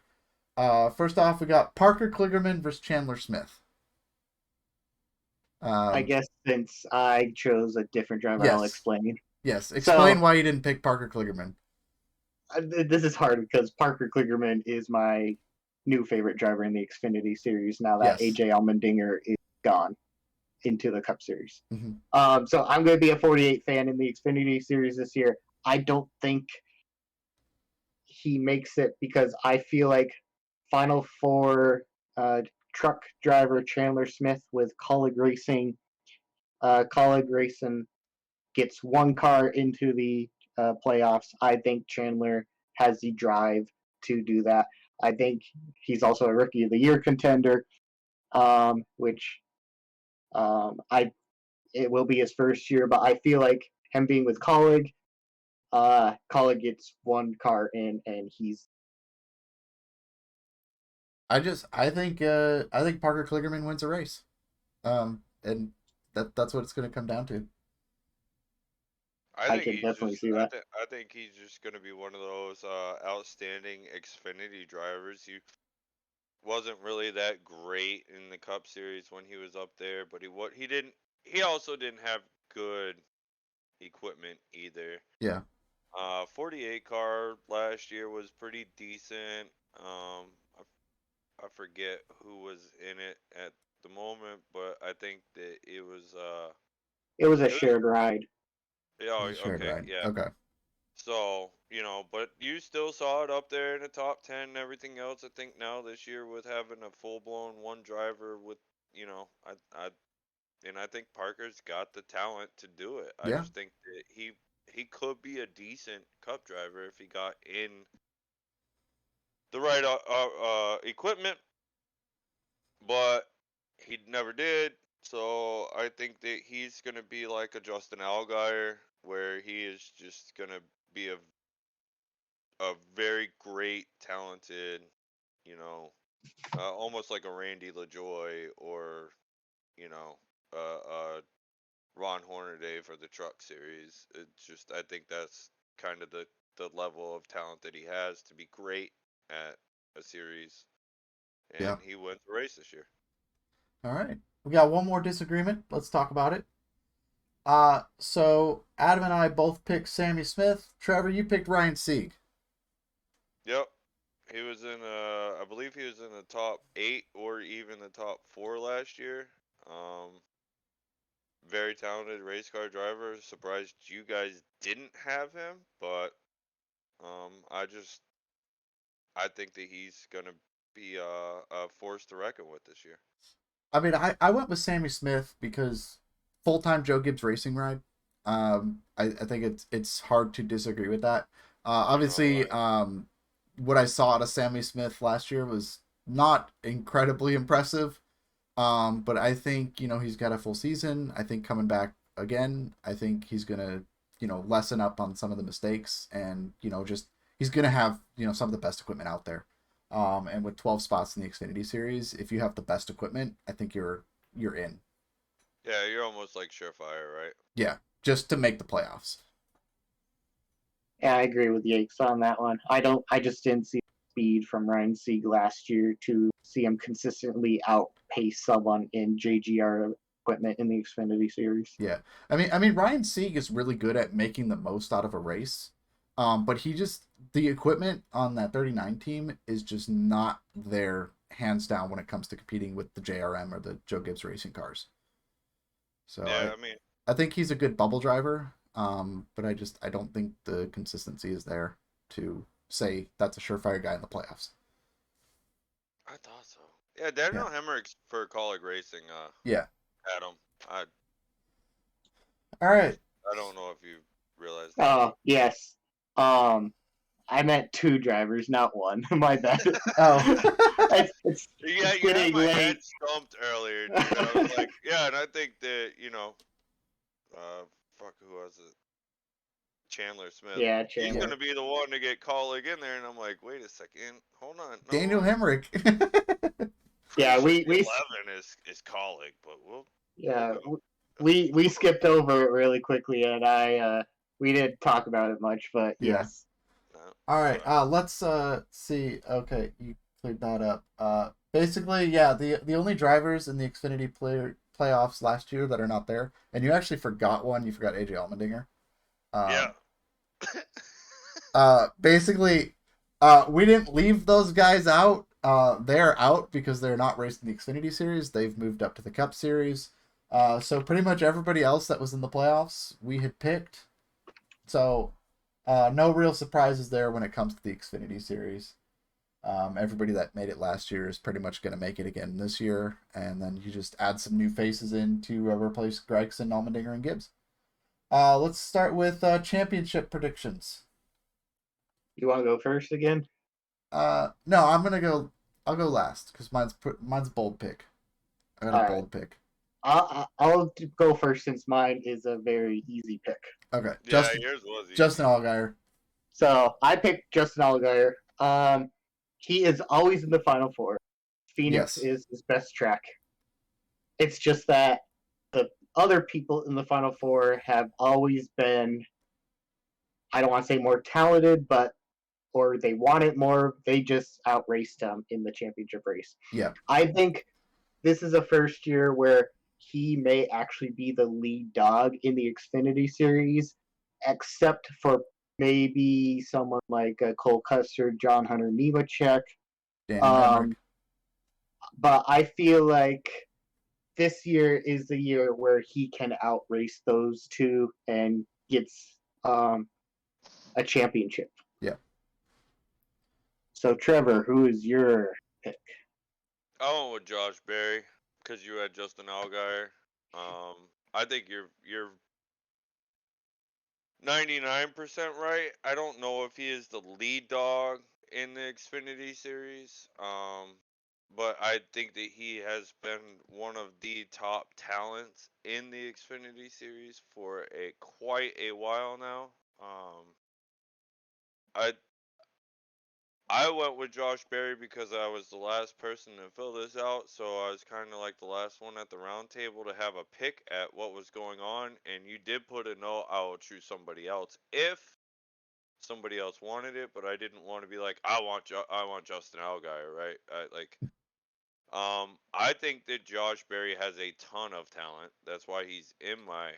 First off, we got Parker Kligerman versus Chandler Smith. I Um, guess since I chose a different driver, I'll yes, explain. yes. Explain So why you didn't pick Parker Kligerman. this is hard because Parker Kligerman is my new favorite driver in the Xfinity series now that Yes. AJ Allmendinger is gone into the Cup Series. Mm-hmm. So I'm going to be a 48 fan in the Xfinity series this year. I don't think he makes it because I feel like Final Four truck driver Chandler Smith with Colleague Racing. Colleague Racing gets one car into the playoffs. I think Chandler has the drive to do that. I think he's also a Rookie of the Year contender, which I it will be his first year. But I feel like him being with Colleague, Colleague gets one car in, and he's. I think Parker Kligerman wins a race. And that's what it's going to come down to. I can definitely see that. I think he's just gonna be one of those outstanding Xfinity drivers. He wasn't really that great in the Cup Series when he was up there, but he also didn't have good equipment either. Yeah. 48 car last year was pretty decent. I forget who was in it at the moment, but I think that It was a it was shared ride. yeah, It's a shared okay, ride. yeah. Okay. So, but you still saw it up there in the top 10 and everything else. I think now this year with having a full-blown one driver with, and I think Parker's got the talent to do it. I Yeah. just think that he could be a decent cup driver if he got in the right equipment, but he never did. So I think that he's going to be like a Justin Allgaier where he is just going to be a very great, talented, you know, almost like a Randy LaJoy or, you know, Ron Hornaday for the Truck Series. It's just, I think that's kind of the level of talent that he has to be great at a series. Yeah. And he wins the race this year. All right. We got one more disagreement. Let's talk about it. So Adam and I both picked Sammy Smith. Trevor, you picked Ryan Sieg. Yep. He was I believe he was in the top 8 or even the top 4 last year. Very talented race car driver. Surprised you guys didn't have him, but I think that he's gonna be a force to reckon with this year. I mean, I went with Sammy Smith because full time Joe Gibbs racing ride. I think it's hard to disagree with that. Obviously, like, what I saw out of Sammy Smith last year was not incredibly impressive. But I think, he's got a full season. I think coming back again, I think he's gonna, lessen up on some of the mistakes, and just he's gonna have some of the best equipment out there. And with 12 spots in the Xfinity Series, if you have the best equipment, I think you're in. yeah, you're almost like surefire, right? Yeah, just to make the playoffs. Yeah, I agree with Yakes on that one. I just didn't see speed from Ryan Sieg last year to see him consistently outpace someone in JGR equipment in the Xfinity Series. Yeah, I mean, Ryan Sieg is really good at making the most out of a race, but the equipment on that 39 team is just not there hands down when it comes to competing with the JRM or the Joe Gibbs Racing cars. So Yeah, I mean, I think he's a good bubble driver, but I don't think the consistency is there to say that's a surefire guy in the playoffs. I thought so. Yeah, Yeah, Daniel Hemrick for Colleague Racing, yeah. had him. I All right. I don't know if you realize that. Oh, yes. I meant two drivers, not one. My bad. Oh, Yeah, it's you had getting my late. head stumped earlier, dude. I was like, yeah, and I think that, fuck, who was it? Chandler Smith. Yeah, He's Chandler. gonna be the one to get Colleague in there, and I'm like, wait a second, hold on, Daniel no. Hemrick. Yeah, Preseason we 11 is Colleague, but we'll yeah go. we skipped over it really quickly, and we didn't talk about it much, but Yeah. yes. No, All right. but Let's see. Okay, you cleared that up. Basically, yeah, the only drivers in the Xfinity playoffs last year that are not there, and you actually forgot one. You forgot AJ Allmendinger. yeah. Um, basically, we didn't leave those guys out. They're out because they're not racing the Xfinity Series. They've moved up to the Cup Series. So pretty much everybody else that was in the playoffs, we had picked. So, no real surprises there when it comes to the Xfinity Series. Everybody that made it last year is pretty much going to make it again this year, and then you just add some new faces in to replace Gregson, Allmendinger, and Gibbs. Let's start with championship predictions. You want to go first again? No, I'm gonna go. I'll go last because mine's bold pick. I got a All right. bold pick. I'll go first since mine is a very easy pick. Okay, Yeah, yours was Justin easy. Allgaier. So I picked Justin Allgaier. He is always in the Final Four. Phoenix Yes. is his best track. It's just that the other people in the Final Four have always been, I don't want to say more talented, but or they wanted more. They just outraced him in the championship race. Yeah. I think this is a first year where he may actually be the lead dog in the Xfinity Series, except for maybe someone like Cole Custer, John Hunter Nemechek. Daniel Hemrick. Um, but I feel like this year is the year where he can outrace those two and gets a championship. Yeah. So, Trevor, who is your pick? I went with Josh Berry because you had Justin Allgaier. I think you're 99% right. I don't know if he is the lead dog in the Xfinity Series. But I think that he has been one of the top talents in the Xfinity Series for quite a while now. I I went with Josh Berry because I was the last person to fill this out, so I was kind of like the last one at the round table to have a pick at what was going on. And you did put a note, I will choose somebody else if somebody else wanted it, but I didn't want to be like, I want Justin Allgaier, right? I think that Josh Berry has a ton of talent. That's why he's in my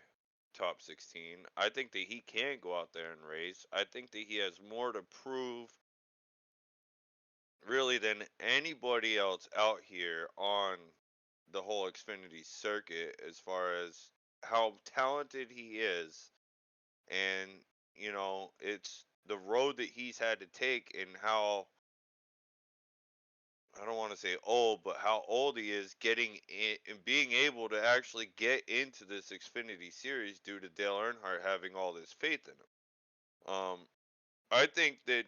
top 16. I think that he can go out there and race. I think that he has more to prove really than anybody else out here on the whole Xfinity circuit as far as how talented he is. And, it's the road that he's had to take and how, I don't want to say old, but how old he is getting in and being able to actually get into this Xfinity Series due to Dale Earnhardt having all this faith in him. I think that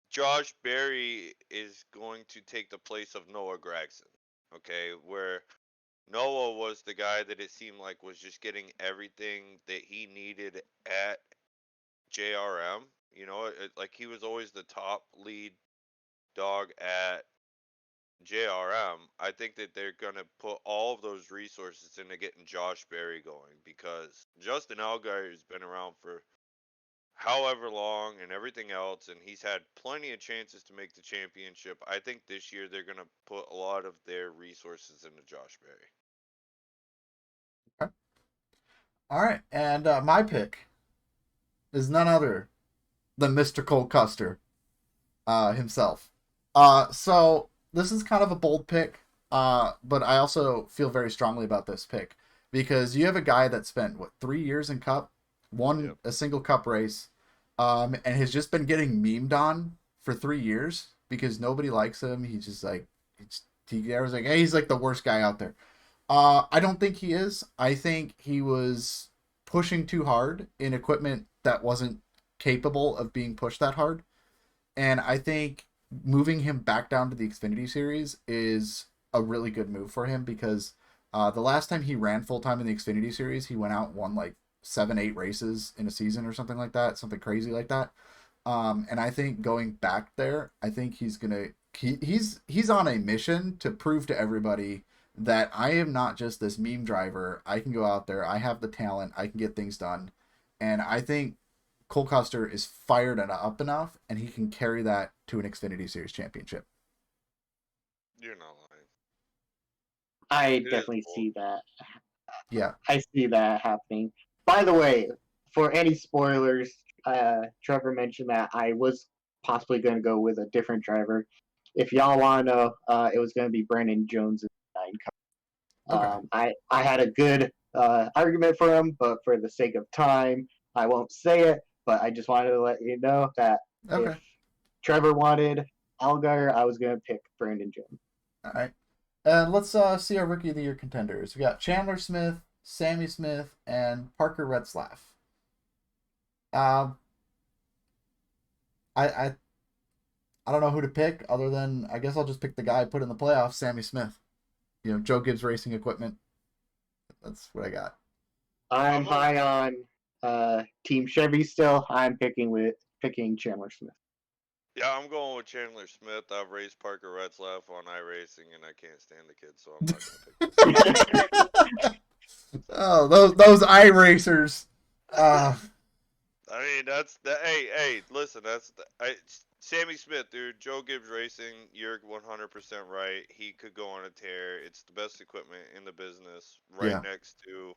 Josh Berry is going to take the place of Noah Gragson. Okay, where Noah was the guy that it seemed like was just getting everything that he needed at JRM. Like he was always the top lead dog at JRM. I think that they're going to put all of those resources into getting Josh Berry going because Justin Allgaier has been around for however long and everything else, and he's had plenty of chances to make the championship. I think this year they're going to put a lot of their resources into Josh Berry. Okay. All right, and my pick is none other than Mr. Cole Custer himself. So this is kind of a bold pick, but I also feel very strongly about this pick because you have a guy that spent 3 years in Cup, won a single Cup race, and has just been getting memed on for 3 years because nobody likes him. He's just like was like, hey, he's like the worst guy out there. I don't think he is. I think he was pushing too hard in equipment that wasn't capable of being pushed that hard. And I think moving him back down to the Xfinity Series is a really good move for him because the last time he ran full-time in the Xfinity Series, he went out and won like 7-8 races in a season or something like that, something crazy like that. And I think going back there, I think he's on a mission to prove to everybody that I am not just this meme driver. I can go out there. I have the talent. I can get things done. And I think Cole Custer is fired and up enough, and he can carry that to an Xfinity Series championship. You're not lying. I definitely see that. Yeah. I see that happening. By the way, for any spoilers, Trevor mentioned that I was possibly going to go with a different driver. If y'all want to know, it was going to be Brandon Jones in the 9 Cup. Okay. I had a good argument for him, but for the sake of time, I won't say it. But I just wanted to let you know that Okay. if Trevor wanted Allgaier, I was going to pick Brandon Jones. All right. Let's see our Rookie of the Year contenders. We got Chandler Smith, Sammy Smith, and Parker Retzlaff. I don't know who to pick other than I guess I'll just pick the guy I put in the playoffs, Sammy Smith. Joe Gibbs Racing Equipment. That's what I got. I'm high on Team Chevy still. I'm picking Chandler Smith. Yeah, I'm going with Chandler Smith. I've raced Parker Retzlaff on iRacing, and I can't stand the kid, so I'm not going to pick him. Oh, those iRacers. I mean, hey, listen, Sammy Smith, dude. Joe Gibbs Racing, you're 100% right. He could go on a tear. It's the best equipment in the business, right next to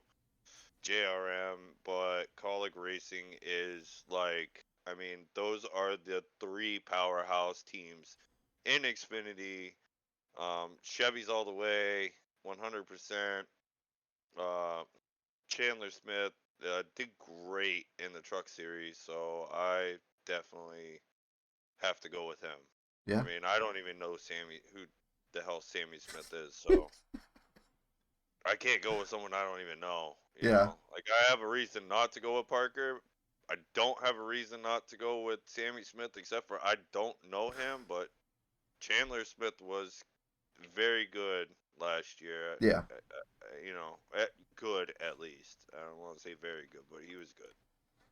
JRM, but Kaulig Racing is like, I mean, those are the 3 powerhouse teams in Xfinity. Chevy's all the way, 100%. Chandler Smith did great in the Truck Series, so I definitely have to go with him. Yeah. I mean, I don't even know who the hell Sammy Smith is, so I can't go with someone I don't even know. You know? Like, I have a reason not to go with Parker. I don't have a reason not to go with Sammy Smith, except for I don't know him, but Chandler Smith was very good last year. Yeah. Good at least. I don't want to say very good, but he was good.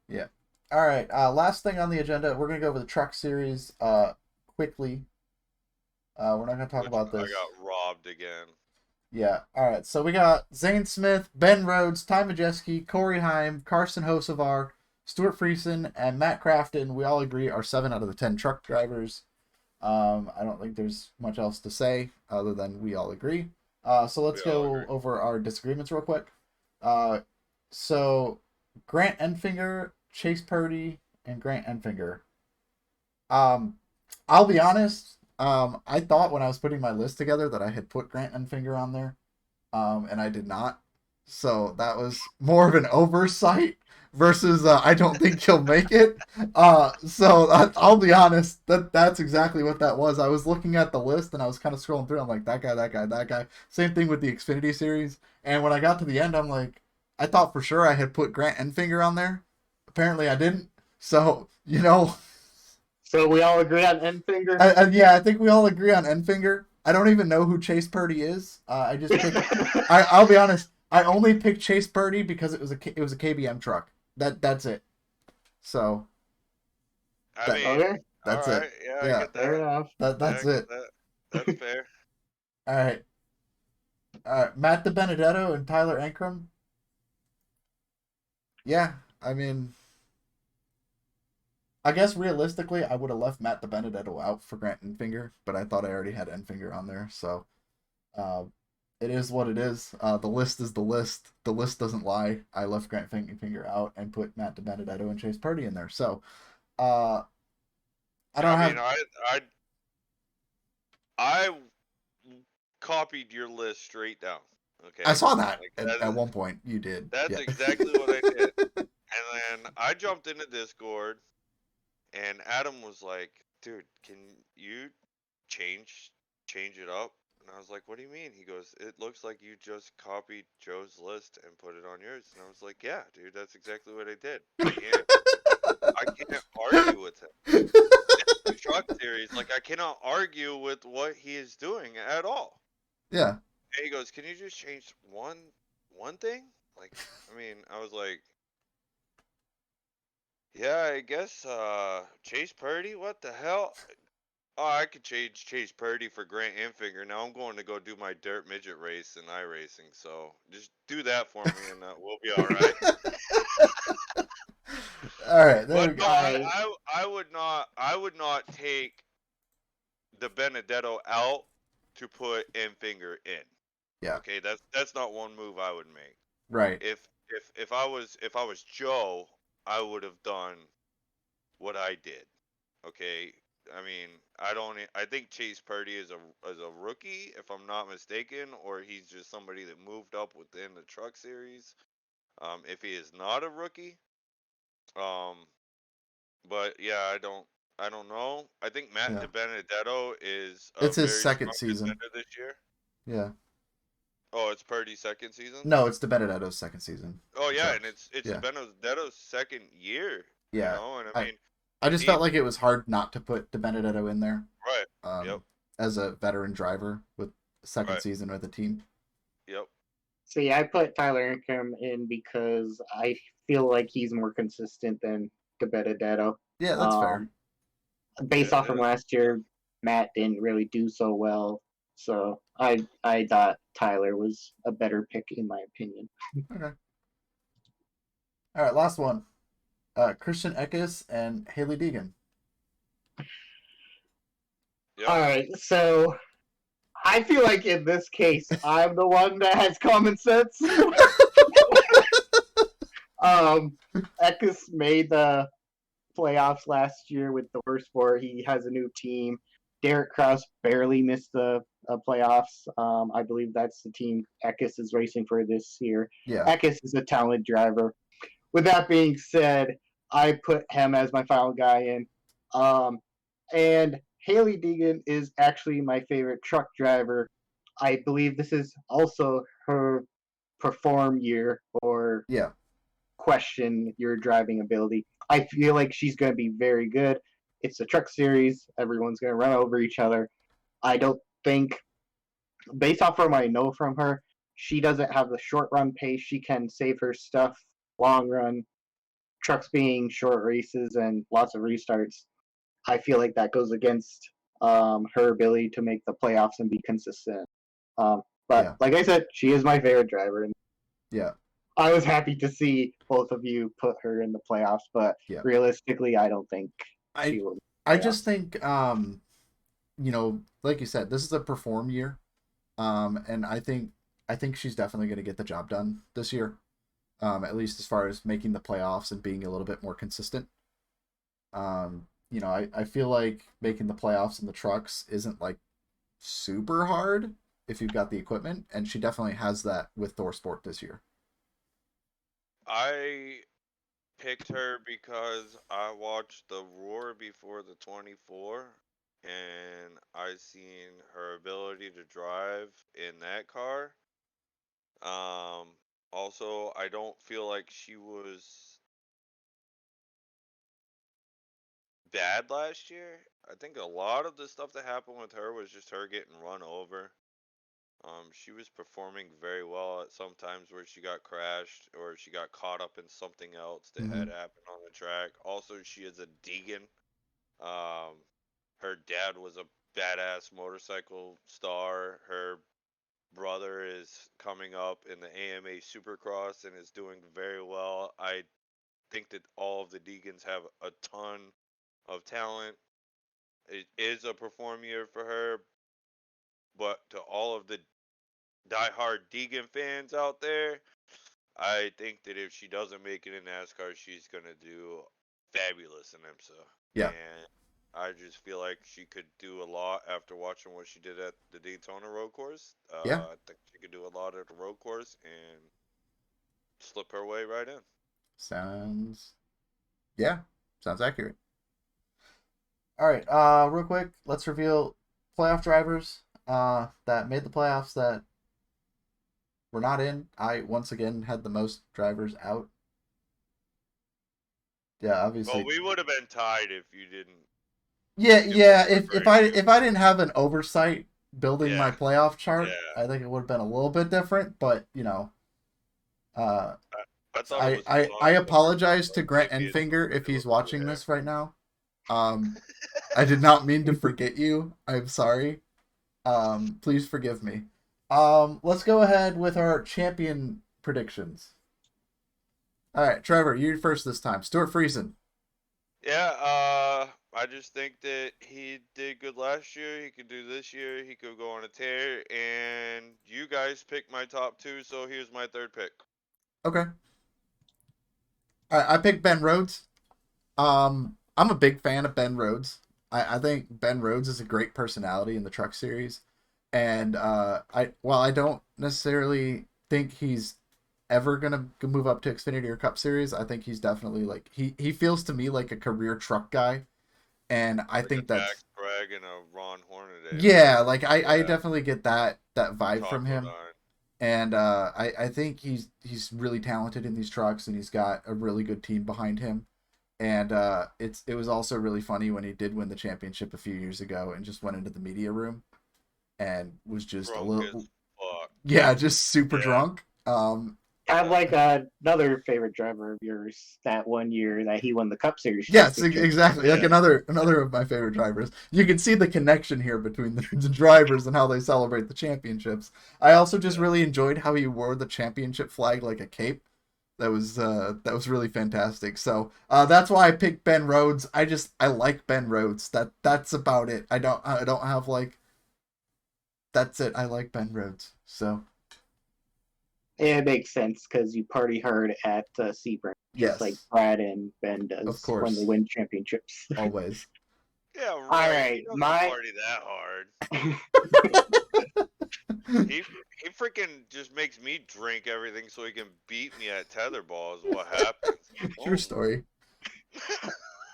Yeah. All right. Last thing on the agenda, we're gonna go over the Truck Series quickly. We're not gonna talk about this. I got robbed again. Yeah. All right. So we got Zane Smith, Ben Rhodes, Ty Majeski, Corey Heim, Carson Hocevar, Stuart Friesen, and Matt Crafton. We all agree are 7 out of the 10 truck drivers. I don't think there's much else to say other than we all agree. So let's go over our disagreements real quick. So Grant Enfinger, Chase Purdy, and Grant Enfinger. I'll be honest. I thought when I was putting my list together that I had put Grant Enfinger on there, and I did not. So that was more of an oversight versus I don't think he'll make it. So I'll be honest, that's exactly what that was. I was looking at the list and I was kind of scrolling through. I'm like, that guy. Same thing with the Xfinity Series. And when I got to the end, I'm like, I thought for sure I had put Grant Enfinger on there. Apparently I didn't. So So we all agree on end finger. yeah, I think we all agree on Enfinger. I don't even know who Chase Purdy is. I just picked. I'll be honest. I only picked Chase Purdy because it was a KBM truck. That's it. So I that mean, Okay, all that's it. right, yeah, I Yeah, get fair that. enough. Yeah, that's I get it. that. That's fair. All right. Matt DiBenedetto and Tyler Ankrum. Yeah, I mean, I guess realistically, I would have left Matt DiBenedetto out for Grant Enfinger, but I thought I already had Enfinger on there, so uh, it is what it is. The list is the list. The list doesn't lie. I left Grant Enfinger out and put Matt DiBenedetto and Chase Purdy in there. So uh, I I don't mean, have. I copied your list straight down. I Okay, saw that like at one point. You did. that's Yeah. exactly what I did. And then I jumped into Discord, and Adam was like, "Dude, can you change change it up?" And I was like, "What do you mean?" He goes, "It looks like you just copied Joe's list and put it on yours." And I was like, "Yeah, dude, that's exactly what I did. I can't argue with him. The truck series, like I cannot argue with what he is doing at all." Yeah. And he goes, "Can you just change one thing?" Like, I mean, I was like, "Yeah, I guess Chase Purdy, what the hell? Oh, I could change Chase Purdy for Grant Enfinger. Now I'm going to go do my dirt midget race and iRacing. So just do that for me, and we'll be all right." All right. There But we no, go. All right. I would not take the Benedetto out to put Enfinger in. Yeah. Okay, that's not one move I would make. Right. If I was Joe, I would have done what I did. Okay, I mean, I think Chase Purdy is a rookie, if I'm not mistaken, or he's just somebody that moved up within the Truck Series. If he is not a rookie, um, but yeah, I don't know. I think Matt Yeah. DiBenedetto is a It's his very second strong season. contender this year. Yeah. Oh, it's Purdy's second season. No, it's DiBenedetto's second season. Oh The yeah, and trucks. it's Yeah. DiBenedetto's second year. Yeah. And I I mean, I just he felt like it was hard not to put DiBenedetto in there. right. Yep. Um, as a veteran driver with second Right. season with the team. Yep. See, I put Tyler Ankrum in because I feel like he's more consistent than Benedetto. Yeah, that's fair. Um, based off from Yeah. last year, Matt didn't really do so well. So I thought Tyler was a better pick in my opinion. Okay. All right, last one. Christian Eckes and Haley Deegan. Yep. All right, so I feel like in this case, I'm the one that has common sense. Eckes made the playoffs last year with the worst four. He has a new team. Derek Kraus barely missed the playoffs. I believe that's the team Eckes is racing for this year. Yeah. Eckes is a talented driver. With that being said, I put him as my final guy in. And Haley Deegan is actually my favorite truck driver. I believe this is also her perform year or Yeah. question your driving ability. I feel like she's going to be very good. It's a truck series. Everyone's going to run over each other. I don't think, based off from what I know from her, she doesn't have the short run pace. She can save her stuff long run. Trucks being short races and lots of restarts. I feel like that goes against her ability to make the playoffs and be consistent. But Yeah. like I said, she is my favorite driver, and Yeah. I was happy to see both of you put her in the playoffs. But Yeah. realistically, I don't think I she will. I just think like you said, this is a perform year. And I think she's definitely going to get the job done this year. At least as far as making the playoffs and being a little bit more consistent. I feel like making the playoffs in the trucks isn't like super hard if you've got the equipment, and she definitely has that with Thor Sport this year. I picked her because I watched the Roar before the 24, and I seen her ability to drive in that car. Um, Also, I don't feel like she was bad last year. I think a lot of the stuff that happened with her was just her getting run over. She was performing very well at some times where she got crashed or she got caught up in something else that Mm-hmm. had happened on the track. Also, she is a Deegan. Um, her dad was a badass motorcycle star. Her brother is coming up in the AMA Supercross and is doing very well. I think that all of the Deegans have a ton of talent. It is a perform year for her, but to all of the diehard Deegan fans out there, I think that if she doesn't make it in NASCAR, she's gonna do fabulous in IMSA. Yeah. And I just feel like she could do a lot after watching what she did at the Daytona road course. Yeah. I think she could do a lot at the road course and slip her way right in. Sounds accurate. All right, real quick, let's reveal playoff drivers that made the playoffs that were not in. I once again had the most drivers out. Yeah, Well, obviously. we would have been tied if you didn't. Yeah. we If separated you. if I didn't have an oversight building my Yeah, playoff chart, yeah. I think it would have been a little bit different. But uh, I thought it was I fun to apologize to Grant maybe it's Enfinger if he's watching yeah. this right now. I did not mean to forget you. I'm sorry. Please forgive me. Let's go ahead with our champion predictions. All right, Trevor, you first this time. Stuart Friesen. Yeah, I just think that he did good last year. He could do this year. He could go on a tear. And you guys picked my top two, so here's my third pick. Okay. All right, I picked Ben Rhodes. I'm a big fan of Ben Rhodes. I think Ben Rhodes is a great personality in the Truck Series, and while I don't necessarily think he's ever gonna move up to Xfinity or Cup Series, I think he's definitely like he feels to me like a career truck guy, and I Like a think that's Max Bragg and a Ron Hornaday or yeah, whatever. like I Yeah, definitely get that vibe from Taco him. Nine. And I think he's really talented in these trucks, and he's got a really good team behind him. And it was also really funny when he did win the championship a few years ago and just went into the media room and was just a Drunk as little fuck. just super Yeah. drunk. I have like another favorite driver of yours that one year that he won the Cup Series Yes, championship. exactly. Like Yeah. another of my favorite drivers. You can see the connection here between the drivers and how they celebrate the championships. I also just really enjoyed how he wore the championship flag like a cape. That was really fantastic. So that's why I picked Ben Rhodes. I like Ben Rhodes. That's about it. I don't have like that's it. I like Ben Rhodes. So It makes sense because you party hard at Sebring, just like yes, Brad and Ben of does when they course, win championships. always. Yeah, All right. He right, doesn't my party that hard. He he freaking just makes me drink everything so he can beat me at tetherball is what happens. True Oh. story.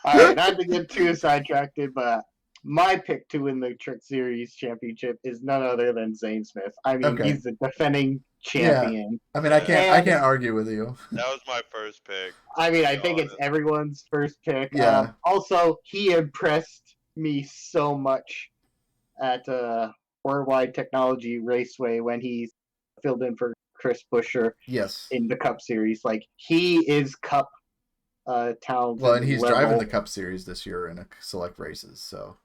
all right, not to get too sidetracked, but my pick to win the Truck Series championship is none other than Zane Smith. I mean, Okay. he's the defending Yeah. champion. I mean, Yeah, I And can't argue with you. that was my first pick, I to mean, be I think it's honest. everyone's first pick. Yeah. Also, he impressed me so much at Worldwide Technology Raceway when he filled in for Chris Buescher Yes. in the Cup Series. Like, he is Cup Well, talented and he's driving the level. Cup Series this year in a select races. So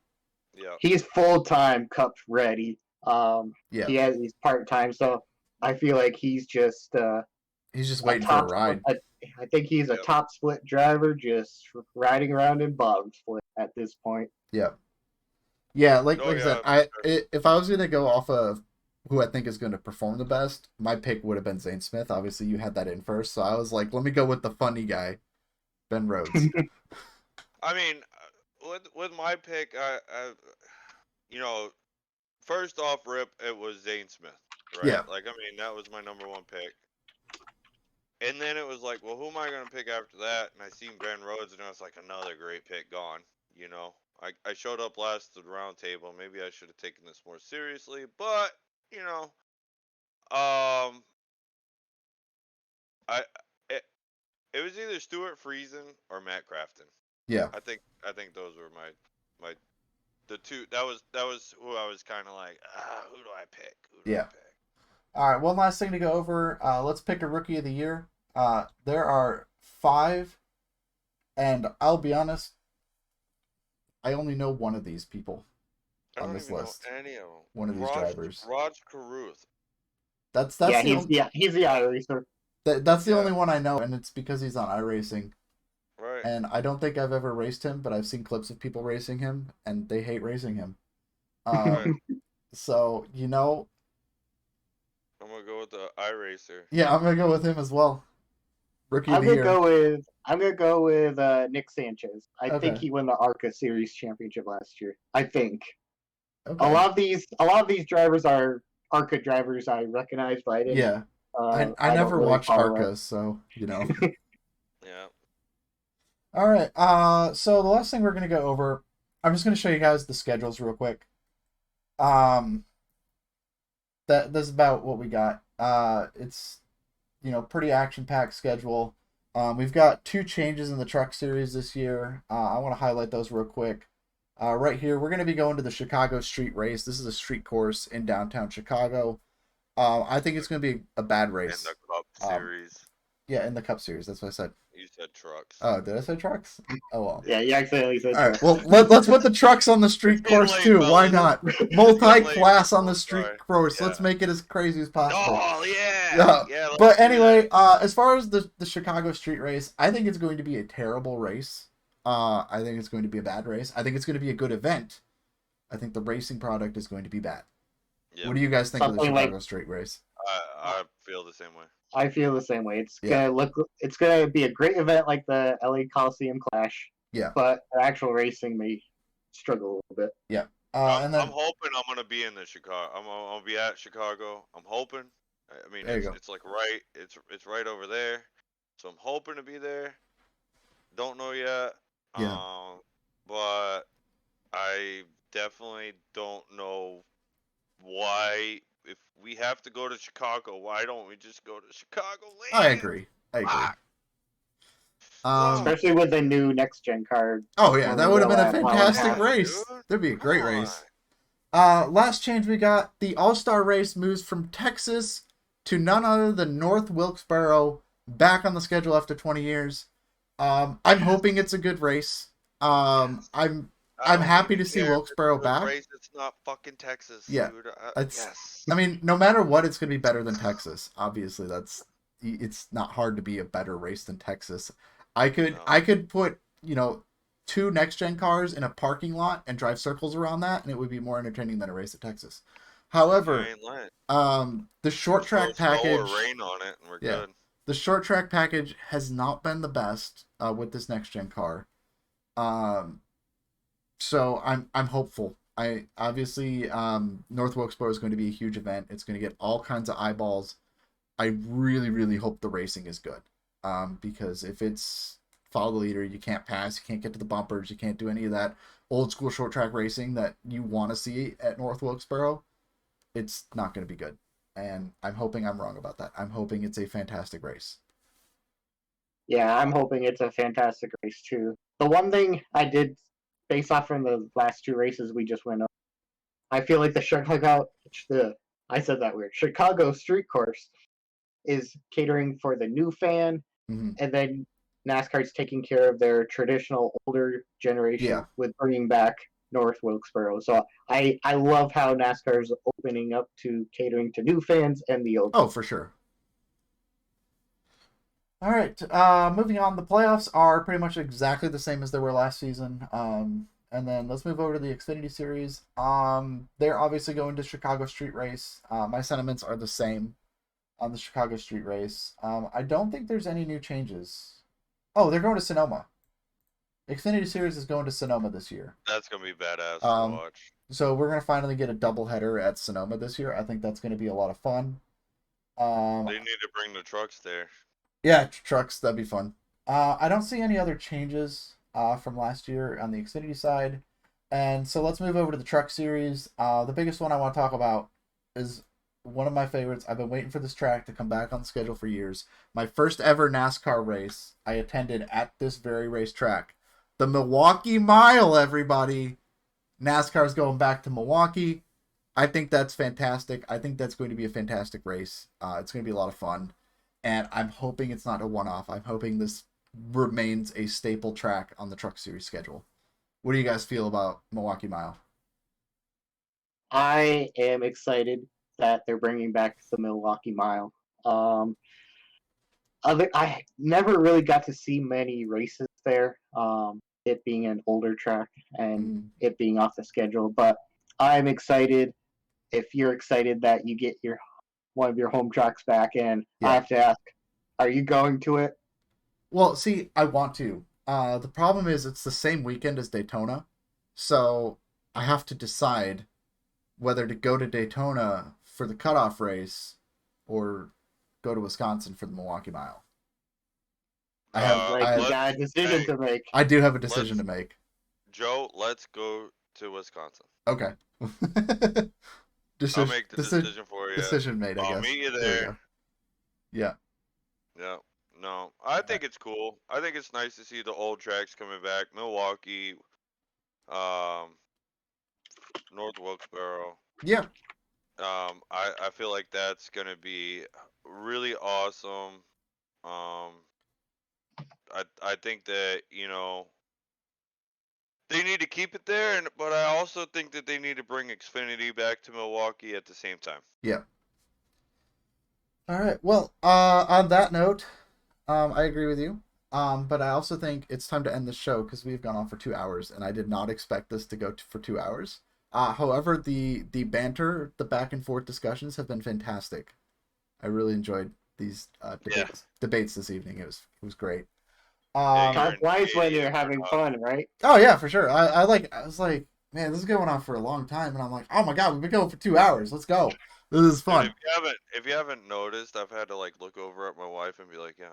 Yeah. He's full time Cup ready. yeah, He's part time, so I feel like he's just he's just a waiting for a top. ride. I think he's a Yep. top split driver, just riding around in bottom split at this point. Yeah. Yeah, Oh like I said, yeah, for sure. if I was gonna go off of who I think is going to perform the best, my pick would have been Zane Smith. Obviously, you had that in first, so I was like, let me go with the funny guy, Ben Rhodes. I mean, with my pick, you know, first off rip, it was Zane Smith, right? Yeah, Like, I mean, that was my number one pick. And then it was like, well, who am I going to pick after that? And I seen Ben Rhodes, and I was like, another great pick gone. You know, I showed up last to the round table. Maybe I should have taken this more seriously, but you know, I it, it was either Stuart Friesen or Matt Crafton. Yeah. I think those were my the two. That was who I was kind of like, who do I pick? Who do I Yeah. pick? All right. One last thing to go over. Let's pick a rookie of the year. There are 5, and I'll be honest, I only know one of these people I on don't this even know list. any of them. One of these drivers. Raj Caruth. That's Yeah, the only, he's the iRacer. that's the Yeah. only one I know, and it's because he's on iRacing. Right. And I don't think I've ever raced him, but I've seen clips of people racing him, and they hate racing him. Right. So I'm gonna go with the iRacer. yeah, I'm gonna go with him as well. Rookie of I'm the gonna year. go with Nick Sanchez. I think Okay. he won the ARCA Series championship last year. I think Okay. a lot of these drivers are ARCA drivers I recognize, but I didn't. Yeah. I I don't never really watched follow it. ARCA, so Yeah. All right. So the last thing we're gonna go over, I'm just gonna show you guys the schedules real quick. That's about what we got. It's pretty action packed schedule. We've got 2 changes in the truck series this year. I want to highlight those real quick. Right here, we're going to be going to the Chicago Street Race. This is a street course in downtown Chicago. I think it's going to be a bad race. In the Cup Series. Yeah, in the Cup Series. That's what I said. You said trucks. Oh, did I say trucks? Oh well. Yeah, you accidentally said. All right. Well, let's put the trucks on the street course late, too. fellas. Why not? Multi-class on the street Sorry. course. Yeah. Let's make it as crazy as possible. Oh yeah. Yeah. Yeah. let's But do anyway, that. as far as the Chicago street race, I think it's going to be a terrible race. I think it's going to be a bad race. I think it's going to be a good event. I think the racing product is going to be bad. Yep. What do you guys think of the Something Chicago like- street race? I feel the same way. I feel the same way. Yeah. It's gonna be a great event like the LA Coliseum Clash. Yeah. But the actual racing may struggle a little bit. Yeah. I'm And then hoping I'm gonna be in the Chicago. I'm gonna be at Chicago. I'm hoping. I mean, There you go. it's like right. It's right over there. So I'm hoping to be there. Don't know yet. Yeah. But I definitely don't know why. If we have to go to Chicago, why don't we just go to Chicago? I agree. Fuck. Especially with the new next gen card. Oh yeah, that would have been a Well, fantastic yeah, race. dude. That'd be a great Come race. Last change we got, the All-Star race moves from Texas to none other than North Wilkesboro, back on the schedule after 20 years. I'm hoping it's a good race. I'm happy to see Wilkesboro back. Race, it's not fucking Texas. Yeah, Dude. yes. I mean, no matter what, it's gonna be better than Texas. Obviously, it's not hard to be a better race than Texas. I could put 2 next gen cars in a parking lot and drive circles around that, and it would be more entertaining than a race at Texas. However, the short track package, rain on it, and we're yeah, good. the short track package has not been the best with this next gen car. So I'm hopeful. I obviously North Wilkesboro is going to be a huge event. It's going to get all kinds of eyeballs. I really, really hope the racing is good. Because if it's follow the leader, you can't pass, you can't get to the bumpers, you can't do any of that old school short track racing that you want to see at North Wilkesboro, it's not going to be good. And I'm hoping I'm wrong about that. I'm hoping it's a fantastic race. Yeah, I'm hoping it's a fantastic race too. The one thing I did, based off from the last 2 races we just went on, I feel like I said that weird. Chicago street course is catering for the new fan, Mm-hmm. and then NASCAR's taking care of their traditional older generation with bringing back North Wilkesboro. So I love how NASCAR's opening up to catering to new fans and the old. Oh, for sure. All right, moving on. The playoffs are pretty much exactly the same as they were last season. And then let's move over to the Xfinity Series. They're obviously going to Chicago Street Race. My sentiments are the same on the Chicago Street Race. I don't think there's any new changes. Oh, they're going to Sonoma. Xfinity Series is going to Sonoma this year. That's going to be badass to watch. So we're going to finally get a doubleheader at Sonoma this year. I think that's going to be a lot of fun. They need to bring the trucks there. Yeah, trucks, that'd be fun. I don't see any other changes from last year on the Xfinity side. And so let's move over to the Truck Series. The biggest one I want to talk about is one of my favorites. I've been waiting for this track to come back on the schedule for years. My first ever NASCAR race I attended at this very racetrack The Milwaukee Mile, everybody. NASCAR's going back to Milwaukee. I think that's fantastic. I think that's going to be a fantastic race. It's going to be a lot of fun. And I'm hoping it's not a one-off. I'm hoping this remains a staple track on the Truck Series schedule. What do you guys feel about Milwaukee Mile? I am excited that they're bringing back the Milwaukee Mile. I never really got to see many races there. It being an older track and it being off the schedule, but I'm excited. If you're excited that you get your one of your home tracks back, and I have to ask, are you going to it? Well, see, I want to. The problem is it's the same weekend as Daytona, so I have to decide whether to go to Daytona for the cutoff race or go to Wisconsin for the Milwaukee Mile. You got a decision to make. I do have a decision to make. Joe, let's go to Wisconsin. Okay. I'll make the decision for you. Decision made, I guess. I'll meet you there. Yeah. Yeah. No, I think it's cool. I think it's nice to see the old tracks coming back. Milwaukee, North Wilkesboro. Yeah. I feel like that's gonna be really awesome. I think that, they need to keep it there, but I also think that they need to bring Xfinity back to Milwaukee at the same time. Yeah. All right. Well, on that note, I agree with you. But I also think it's time to end the show because we've gone on for 2 hours, and I did not expect this to go for 2 hours. However, the banter, the back and forth discussions have been fantastic. I really enjoyed these debates this evening. It was great. Time flies when you're having fun, right? Oh yeah, for sure. I was like, man, this is going on for a long time, and I'm like, oh my god, we've been going for 2 hours. Let's go. This is fun. And if you haven't noticed, I've had to look over at my wife and be like, yeah,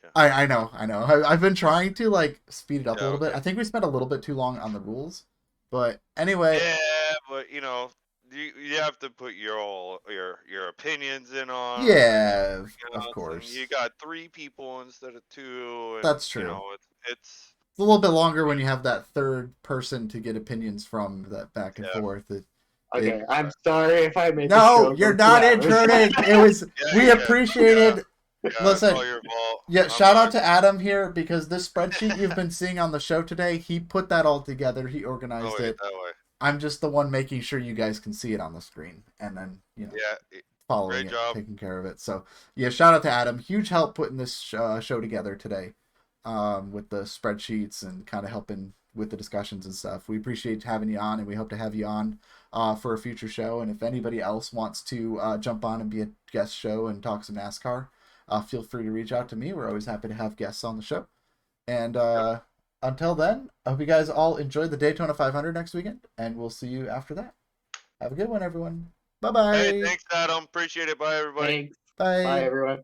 yeah. I know. I've been trying to speed it up a little bit. I think we spent a little bit too long on the rules, but anyway. Yeah, but you have to put your opinions in on. Yeah, of course. You got 3 people instead of 2. And, that's true. It's a little bit longer when you have that third person to get opinions from, that back and forth. Okay, I'm sorry if I made. No, you're not intruding. It was we appreciated. Listen, shout out to Adam here because this spreadsheet you've been seeing on the show today, he put that all together. He organized it. That way. I'm just the one making sure you guys can see it on the screen, and then following it, taking care of it. So shout out to Adam. Huge help putting this show together today, with the spreadsheets and kind of helping with the discussions and stuff. We appreciate having you on, and we hope to have you on for a future show. And if anybody else wants to jump on and be a guest show and talk some NASCAR, feel free to reach out to me. We're always happy to have guests on the show. And until then, I hope you guys all enjoy the Daytona 500 next weekend, and we'll see you after that. Have a good one, everyone. Bye-bye. Hey, thanks, Adam. Appreciate it. Bye, everybody. Thanks. Bye, everyone.